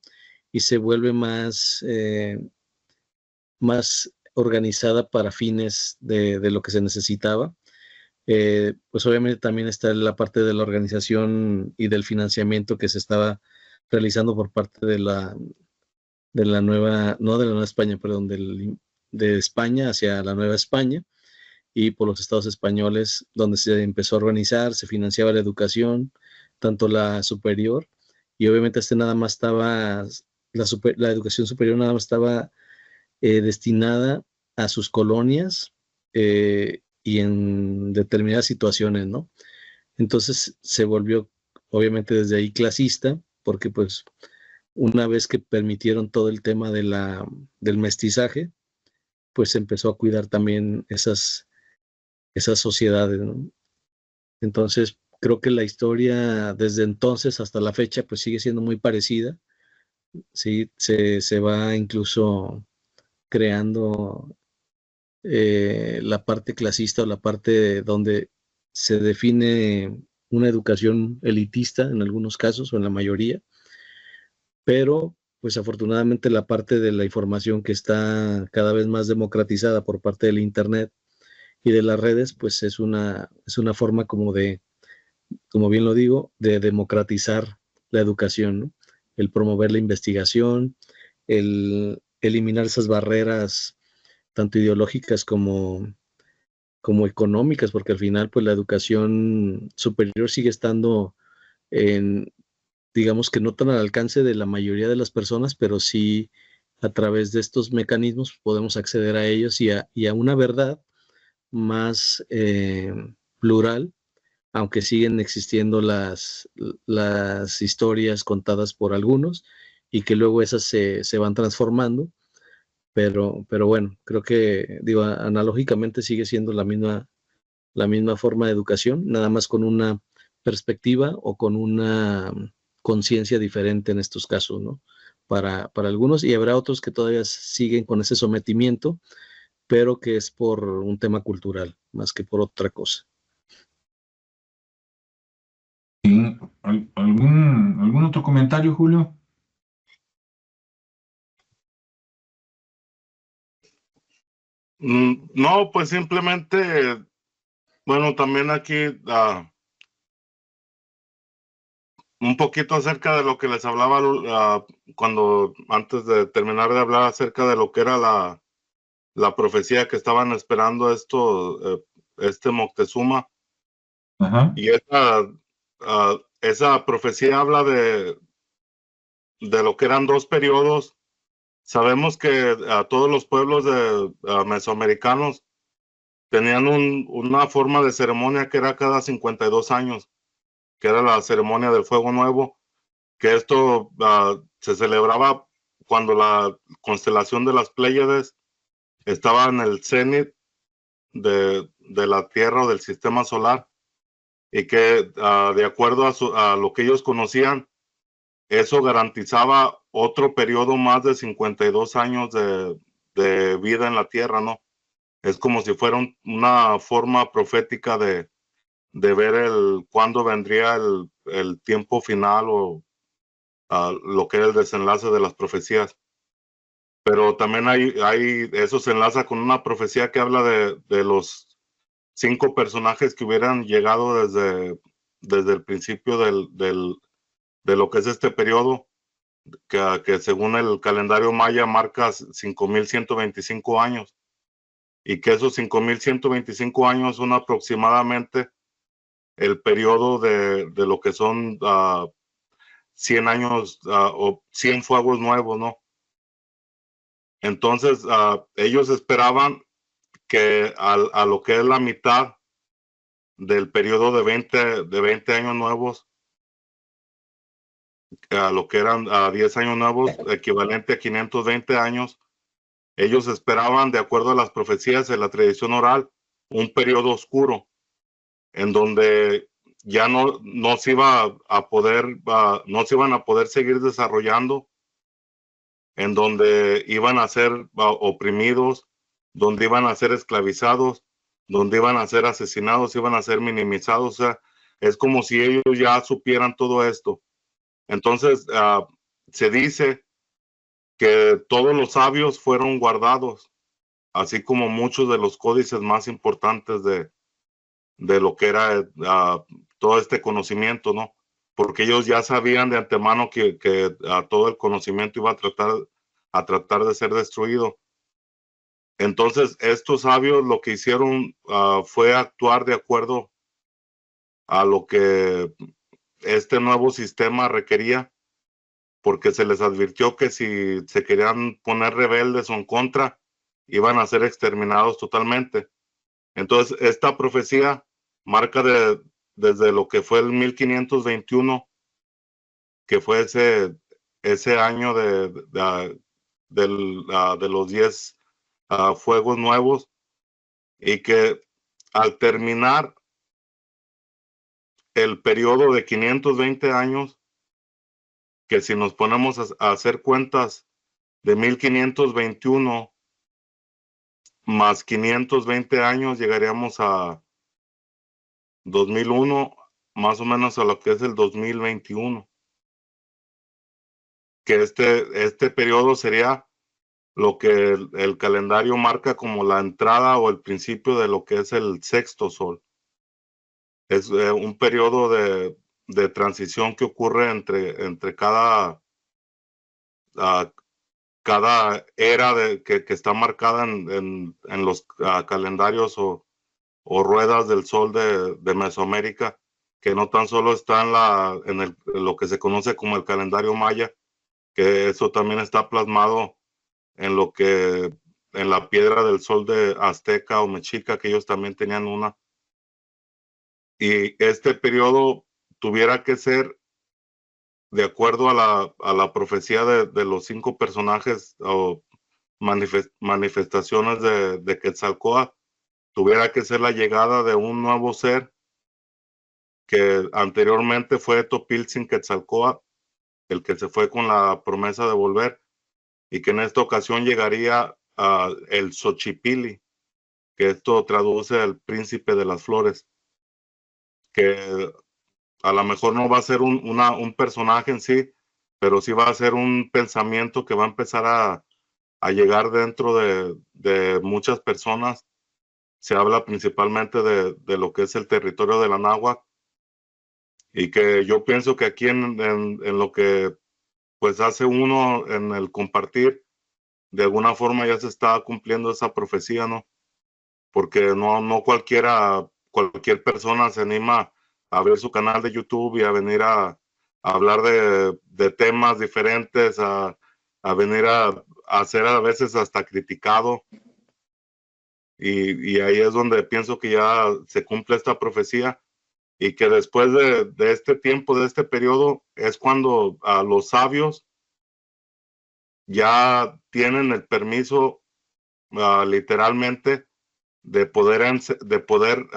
y se vuelve más organizada para fines de lo que se necesitaba. Pues obviamente también está la parte de la organización y del financiamiento que se estaba realizando por parte de la nueva, no de la Nueva España, perdón, de España hacia la Nueva España, y por los estados españoles, donde se empezó a organizar, se financiaba la educación, tanto la superior, y obviamente nada más estaba, la educación superior nada más estaba destinada a sus colonias y en determinadas situaciones, ¿no? Entonces se volvió, obviamente desde ahí, clasista, porque pues una vez que permitieron todo el tema del mestizaje, pues se empezó a cuidar también esas sociedades, ¿no? Entonces, creo que la historia desde entonces hasta la fecha, pues sigue siendo muy parecida, ¿sí? Se va incluso creando la parte clasista o la parte donde se define una educación elitista en algunos casos o en la mayoría, pero pues afortunadamente la parte de la información que está cada vez más democratizada por parte del Internet y de las redes, pues es una forma como de, como bien lo digo, de democratizar la educación, ¿no? El promover la investigación, el eliminar esas barreras tanto ideológicas como económicas, porque al final pues la educación superior sigue estando en, digamos que no tan al alcance de la mayoría de las personas, pero sí a través de estos mecanismos podemos acceder a ellos y a una verdad más plural, aunque siguen existiendo las historias contadas por algunos y que luego esas se van transformando, pero bueno, creo que, digo, analógicamente sigue siendo la misma forma de educación, nada más con una perspectiva o con una conciencia diferente en estos casos, ¿no? Para algunos, y habrá otros que todavía siguen con ese sometimiento, pero que es por un tema cultural, más que por otra cosa. Sí. ¿Algún otro comentario, Julio? No, pues simplemente, bueno, también aquí un poquito acerca de lo que les hablaba cuando, antes de terminar de hablar acerca de lo que era la profecía que estaban esperando este Moctezuma. Ajá. Y esa profecía habla de lo que eran dos periodos. Sabemos que todos los pueblos mesoamericanos tenían una forma de ceremonia que era cada 52 años, que era la ceremonia del Fuego Nuevo, que esto se celebraba cuando la constelación de las Pléyades estaba en el cenit de la Tierra o del sistema solar, y que de acuerdo a lo que ellos conocían, eso garantizaba otro periodo más de 52 años de vida en la Tierra, ¿no? Es como si fuera una forma profética de ver cuándo vendría el tiempo final o lo que era el desenlace de las profecías. Pero también eso se enlaza con una profecía que habla de los 5 personajes que hubieran llegado desde el principio de lo que es este periodo, que según el calendario maya marca 5,125 años, y que esos 5,125 años son aproximadamente el periodo de lo que son 100 años o 100 fuegos nuevos, ¿no? Entonces, ellos esperaban que a lo que es la mitad del periodo de 20 años nuevos, a lo que eran 10 años nuevos, equivalente a 520 años, ellos esperaban, de acuerdo a las profecías de la tradición oral, un periodo oscuro, en donde ya no se iba a poder, no se iban a poder seguir desarrollando, en donde iban a ser oprimidos, donde iban a ser esclavizados, donde iban a ser asesinados, iban a ser minimizados. O sea, es como si ellos ya supieran todo esto. Entonces, se dice que todos los sabios fueron guardados, así como muchos de los códices más importantes de lo que era todo este conocimiento, ¿no? porque ellos ya sabían de antemano que todo el conocimiento iba a tratar de ser destruido. Entonces, estos sabios lo que hicieron fue actuar de acuerdo a lo que este nuevo sistema requería, porque se les advirtió que si se querían poner rebeldes o en contra, iban a ser exterminados totalmente. Entonces, esta profecía marca desde lo que fue el 1521, que fue ese año de los 10 fuegos nuevos, y que al terminar el periodo de 520 años, que si nos ponemos a hacer cuentas de 1521 más 520 años, llegaríamos a 2001, más o menos a lo que es el 2021. Que este periodo sería lo que el calendario marca como la entrada o el principio de lo que es el sexto sol. Es un periodo de transición que ocurre entre cada era que está marcada en los calendarios o ruedas del sol de Mesoamérica, que no tan solo está en lo que se conoce como el calendario maya, que eso también está plasmado en la piedra del sol de Azteca o Mexica, que ellos también tenían una. Y este periodo tuviera que ser de acuerdo a la profecía de los 5 personajes o manifestaciones de Quetzalcóatl, tuviera que ser la llegada de un nuevo ser que anteriormente fue Topiltzin-Quetzalcóatl, el que se fue con la promesa de volver, y que en esta ocasión llegaría el Xochipilli, que esto traduce al príncipe de las flores, que a lo mejor no va a ser un personaje en sí, pero sí va a ser un pensamiento que va a empezar a llegar dentro de muchas personas. Se habla principalmente de lo que es el territorio de la náhuatl, y que yo pienso que aquí en lo que pues hace uno en el compartir, de alguna forma ya se está cumpliendo esa profecía, ¿no? Porque no cualquier persona se anima a abrir su canal de YouTube y a venir a hablar de temas diferentes, a venir a ser a veces hasta criticado. Y ahí es donde pienso que ya se cumple esta profecía, y que después de este tiempo, de este periodo, es cuando los sabios ya tienen el permiso literalmente de poder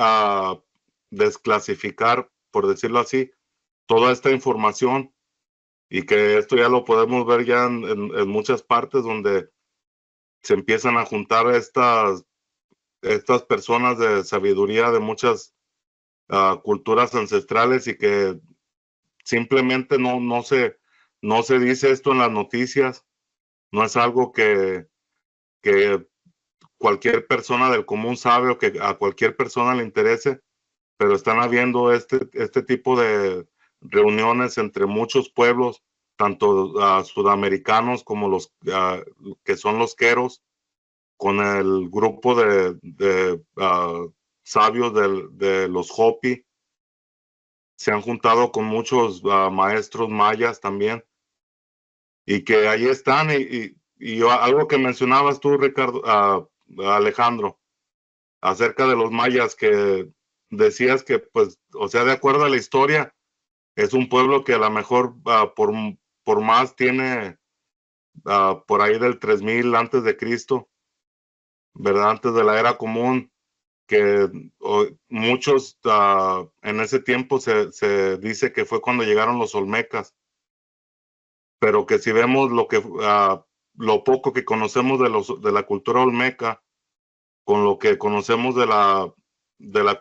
desclasificar, por decirlo así, toda esta información, y que esto ya lo podemos ver ya en muchas partes donde se empiezan a juntar estas personas de sabiduría de muchas culturas ancestrales, y que simplemente no se dice esto en las noticias, no es algo que cualquier persona del común sabe o que a cualquier persona le interese, pero están habiendo este tipo de reuniones entre muchos pueblos, tanto sudamericanos como los que son los queros, con el grupo de sabios de los Hopi. Se han juntado con muchos maestros mayas también, y que ahí están. Y algo que mencionabas tú, Ricardo, Alejandro, acerca de los mayas, que decías que, pues, o sea, de acuerdo a la historia, es un pueblo que a lo mejor por más tiene por ahí del 3000 antes de Cristo, ¿verdad? Antes de la era común, que muchos en ese tiempo se dice que fue cuando llegaron los olmecas, pero que si vemos lo poco que conocemos de la cultura olmeca con lo que conocemos de la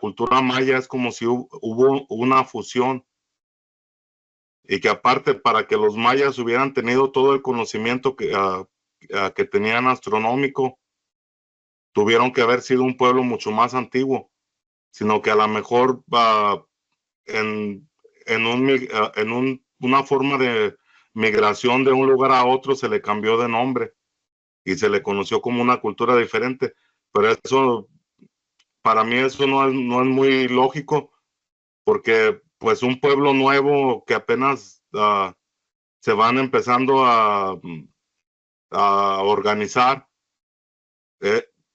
cultura maya, es como si hubo una fusión, y que aparte, para que los mayas hubieran tenido todo el conocimiento que tenían astronómico, tuvieron que haber sido un pueblo mucho más antiguo, sino que a lo mejor en una forma de migración de un lugar a otro se le cambió de nombre y se le conoció como una cultura diferente. Pero eso, para mí eso no es muy lógico, porque pues un pueblo nuevo que apenas se van empezando a organizar,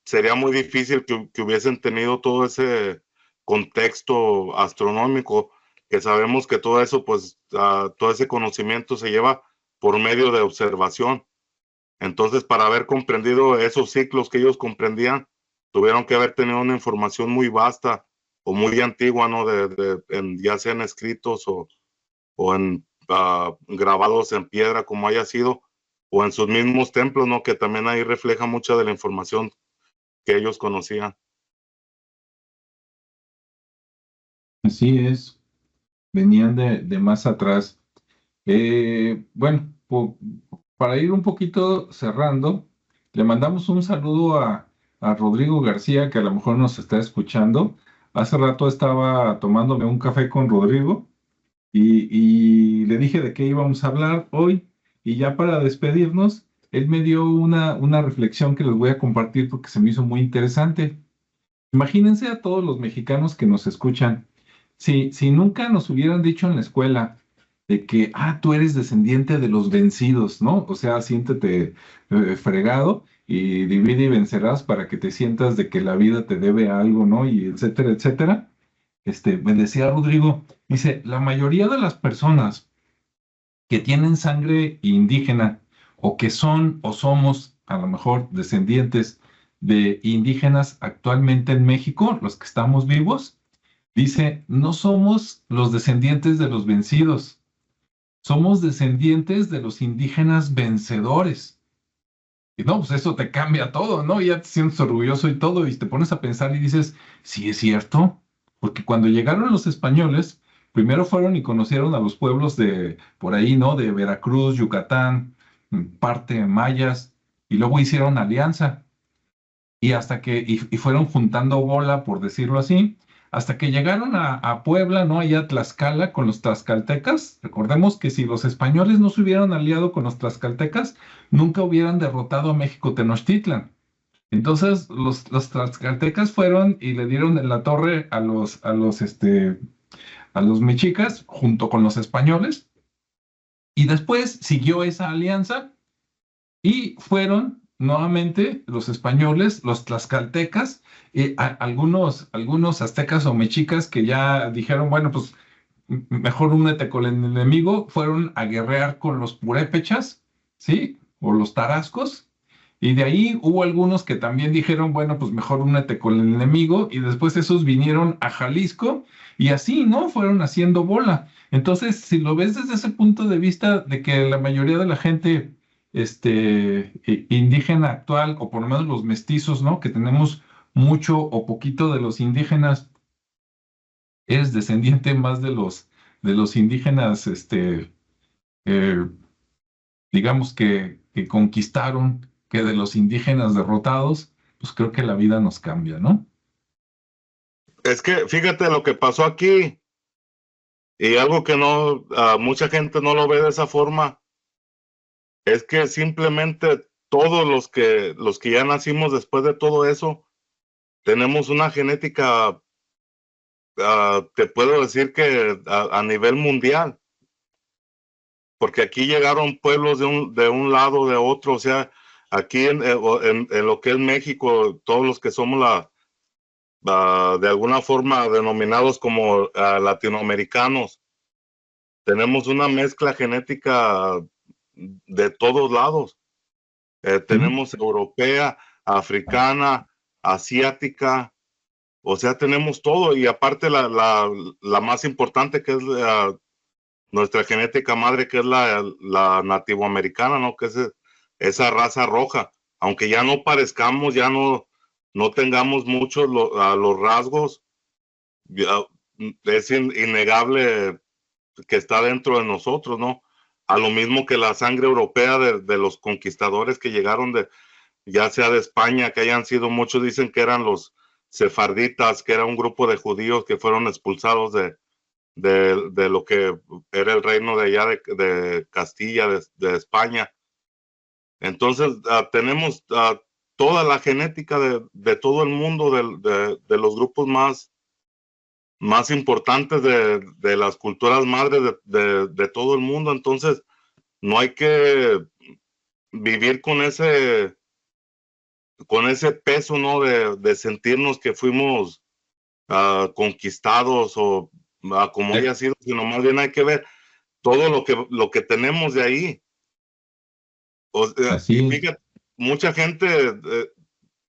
sería muy difícil que hubiesen tenido todo ese contexto astronómico, que sabemos que todo eso, pues, todo ese conocimiento se lleva por medio de observación. Entonces, para haber comprendido esos ciclos que ellos comprendían, tuvieron que haber tenido una información muy vasta o muy antigua, ¿no? Ya sean escritos o en grabados en piedra, como haya sido, o en sus mismos templos, ¿no? Que también ahí refleja mucha de la información que ellos conocían. Así es, venían de más atrás. Bueno, para ir un poquito cerrando, le mandamos un saludo a Rodrigo García, que a lo mejor nos está escuchando. Hace rato estaba tomándome un café con Rodrigo y le dije de qué íbamos a hablar hoy. Y ya para despedirnos, él me dio una reflexión que les voy a compartir porque se me hizo muy interesante. Imagínense a todos los mexicanos que nos escuchan. Si nunca nos hubieran dicho en la escuela de que, tú eres descendiente de los vencidos, ¿no? O sea, siéntete fregado y divide y vencerás para que te sientas de que la vida te debe algo, ¿no? Y etcétera, etcétera. Me decía Rodrigo, dice, la mayoría de las personas que tienen sangre indígena o que son o somos a lo mejor descendientes de indígenas actualmente en México, los que estamos vivos, dice, no somos los descendientes de los vencidos, somos descendientes de los indígenas vencedores. Y no, pues eso te cambia todo, ¿no? Ya te sientes orgulloso y todo, y te pones a pensar y dices, sí es cierto, porque cuando llegaron los españoles, primero fueron y conocieron a los pueblos de por ahí, ¿no? De Veracruz, Yucatán, parte mayas, y luego hicieron alianza, y hasta que, y fueron juntando bola, por decirlo así, hasta que llegaron a Puebla, ¿no? Allá a Tlaxcala con los tlaxcaltecas. Recordemos que si los españoles no se hubieran aliado con los tlaxcaltecas, nunca hubieran derrotado a México Tenochtitlan. Entonces, los tlaxcaltecas fueron y le dieron en la torre a los mexicas junto con los españoles. Y después siguió esa alianza y fueron nuevamente los españoles, los tlaxcaltecas, algunos aztecas o mexicas que ya dijeron, bueno, pues mejor únete con el enemigo, fueron a guerrear con los purépechas, ¿sí? O los tarascos. Y de ahí hubo algunos que también dijeron, bueno, pues mejor únete con el enemigo, y después esos vinieron a Jalisco, y así, ¿no? Fueron haciendo bola. Entonces, si lo ves desde ese punto de vista de que la mayoría de la gente indígena actual, o por lo menos los mestizos, ¿no? Que tenemos mucho o poquito de los indígenas, es descendiente más de los indígenas, eh, digamos que conquistaron, que de los indígenas derrotados, pues creo que la vida nos cambia, ¿no? Es que fíjate lo que pasó aquí, y algo que no, mucha gente no lo ve de esa forma, es que simplemente todos los que ya nacimos después de todo eso, tenemos una genética, te puedo decir que a nivel mundial, porque aquí llegaron pueblos de un lado, de otro, o sea, aquí en lo que es México, todos los que somos de alguna forma denominados como latinoamericanos, tenemos una mezcla genética de todos lados. Tenemos europea, africana, asiática, o sea, tenemos todo, y aparte la más importante, que es nuestra genética madre, que es la nativoamericana, ¿no? Que es esa raza roja. Aunque ya no parezcamos, ya no tengamos muchos los rasgos, es innegable que está dentro de nosotros, ¿no? A lo mismo que la sangre europea de los conquistadores que llegaron ya sea de España, que hayan sido muchos, dicen que eran los sefarditas, que era un grupo de judíos que fueron expulsados de lo que era el reino de allá de Castilla, de España. Entonces, tenemos toda la genética de todo el mundo, de los grupos más importantes de las culturas madres de todo el mundo. Entonces, no hay que vivir con ese peso, ¿no? De sentirnos que fuimos conquistados o como haya sido, sino más bien hay que ver todo lo que tenemos de ahí. Y fíjate, mucha gente,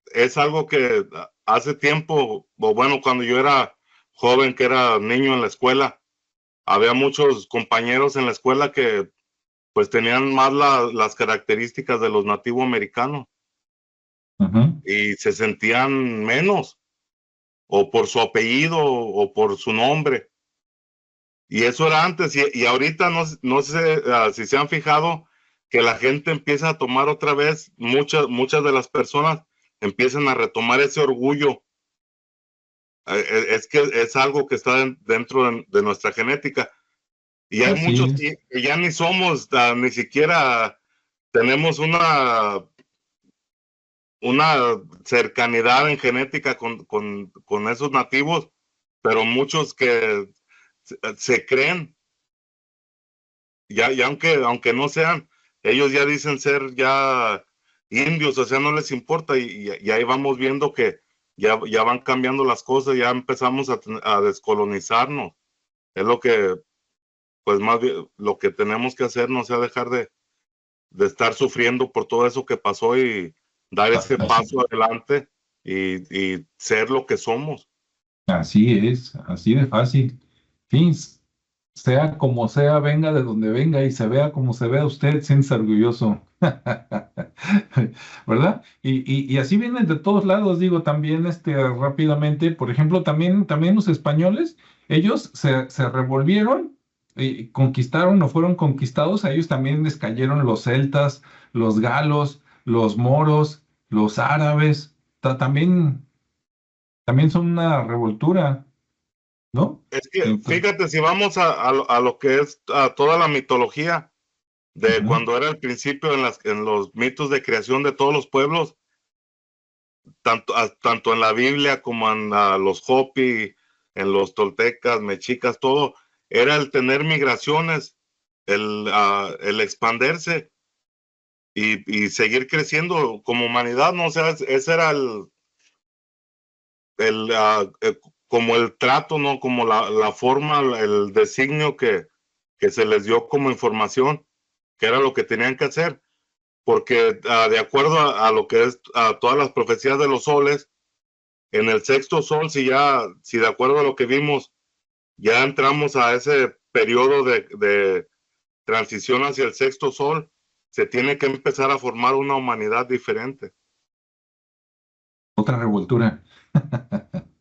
es algo que hace tiempo, o bueno, cuando yo era joven, que era niño en la escuela, había muchos compañeros en la escuela que pues tenían más las características de los nativos americanos. Y se sentían menos, o por su apellido, o por su nombre. Y eso era antes, y ahorita no sé si se han fijado que la gente empieza a tomar otra vez, muchas de las personas empiezan a retomar ese orgullo. Es que es algo que está dentro de nuestra genética. Y hay muchos que ya ni somos, ni siquiera tenemos una cercanidad en genética con esos nativos, pero muchos que se creen, ya aunque no sean, ellos ya dicen ser ya indios, o sea, no les importa, y ahí vamos viendo que ya van cambiando las cosas, ya empezamos a descolonizarnos. Es lo que, pues más bien, lo que tenemos que hacer, no sea dejar de estar sufriendo por todo eso que pasó y dar ese paso adelante y ser lo que somos. Así es, así de fácil. Fins, sea como sea, venga de donde venga y se vea como se vea usted, siéntase orgulloso. ¿Verdad? Y así vienen de todos lados, digo, también rápidamente, por ejemplo, también los españoles, ellos se revolvieron y conquistaron o fueron conquistados, a ellos también les cayeron los celtas, los galos, los moros, los árabes, también son una revoltura, ¿no? Es que, fíjate, si vamos a lo que es a toda la mitología de cuando era el principio en los mitos de creación de todos los pueblos, tanto en la Biblia como en los Hopi, en los toltecas, mexicas, todo, era el tener migraciones, el expandirse y seguir creciendo como humanidad, ¿no? O sea, ese era como el trato, ¿no? Como la forma, el designio que se les dio como información, que era lo que tenían que hacer, porque de acuerdo a lo que es a todas las profecías de los soles, en el sexto sol, si de acuerdo a lo que vimos, ya entramos a ese periodo de transición hacia el sexto sol, se tiene que empezar a formar una humanidad diferente. Otra revoltura.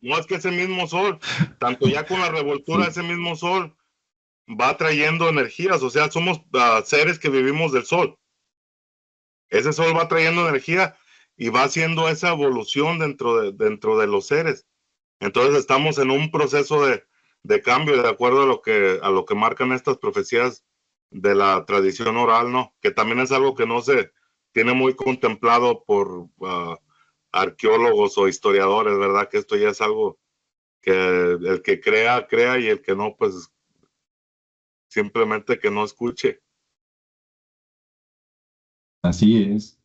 No, es que ese mismo sol, tanto ya con la revoltura, ese mismo sol va trayendo energías, o sea, somos seres que vivimos del sol. Ese sol va trayendo energía y va haciendo esa evolución dentro de los seres. Entonces estamos en un proceso de cambio de acuerdo a lo que marcan estas profecías de la tradición oral, ¿no? Que también es algo que no se tiene muy contemplado por arqueólogos o historiadores, ¿verdad? Que esto ya es algo que el que crea y el que no, pues simplemente que no escuche. Así es.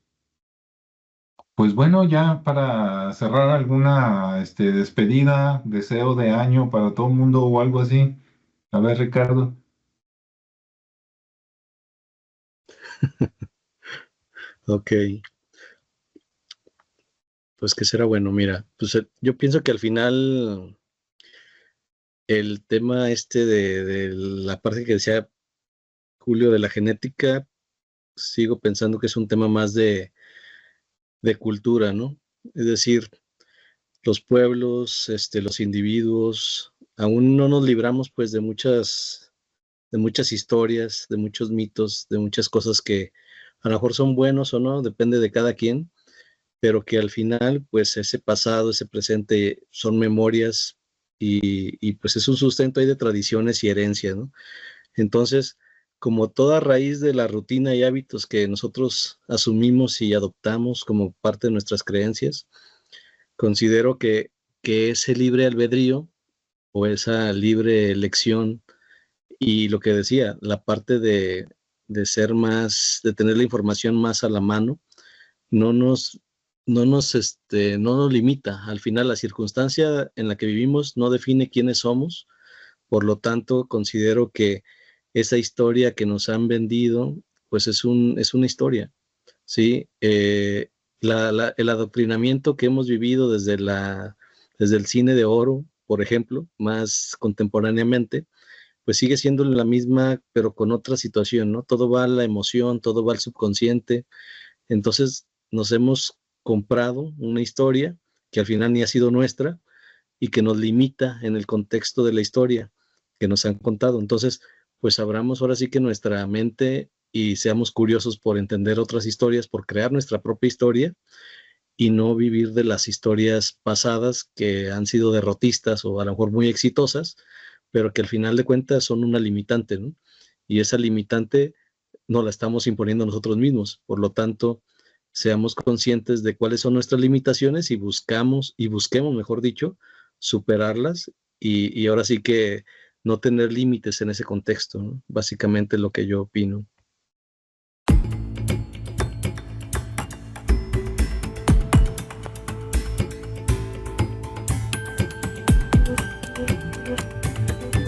Pues bueno, ya para cerrar alguna despedida, deseo de año para todo el mundo o algo así. A ver, Ricardo. Ok. Pues que será bueno, mira, pues yo pienso que al final el tema de la parte que decía Julio de la genética, sigo pensando que es un tema más de cultura, ¿no? Es decir, los pueblos, los individuos, aún no nos libramos pues de muchas historias, de muchos mitos, de muchas cosas que a lo mejor son buenos o no, depende de cada quien, pero que al final pues ese pasado, ese presente son memorias y pues es un sustento ahí de tradiciones y herencias, ¿no? Entonces, como toda raíz de la rutina y hábitos que nosotros asumimos y adoptamos como parte de nuestras creencias, considero que ese libre albedrío o esa libre elección y lo que decía, la parte de ser más, de tener la información más a la mano, no nos, no nos limita. Al final, la circunstancia en la que vivimos no define quiénes somos. Por lo tanto, considero que esa historia que nos han vendido, pues es una historia, ¿sí? El adoctrinamiento que hemos vivido desde el cine de oro, por ejemplo, más contemporáneamente, pues sigue siendo la misma, pero con otra situación, ¿no? Todo va a la emoción, todo va al subconsciente. Entonces nos hemos comprado una historia que al final ni ha sido nuestra y que nos limita en el contexto de la historia que nos han contado. Entonces, pues abramos ahora sí que nuestra mente y seamos curiosos por entender otras historias, por crear nuestra propia historia y no vivir de las historias pasadas que han sido derrotistas o a lo mejor muy exitosas, pero que al final de cuentas son una limitante, ¿no? Y esa limitante no la estamos imponiendo nosotros mismos. Por lo tanto, seamos conscientes de cuáles son nuestras limitaciones y busquemos, mejor dicho, superarlas y ahora sí que no tener límites en ese contexto, ¿no? Básicamente lo que yo opino.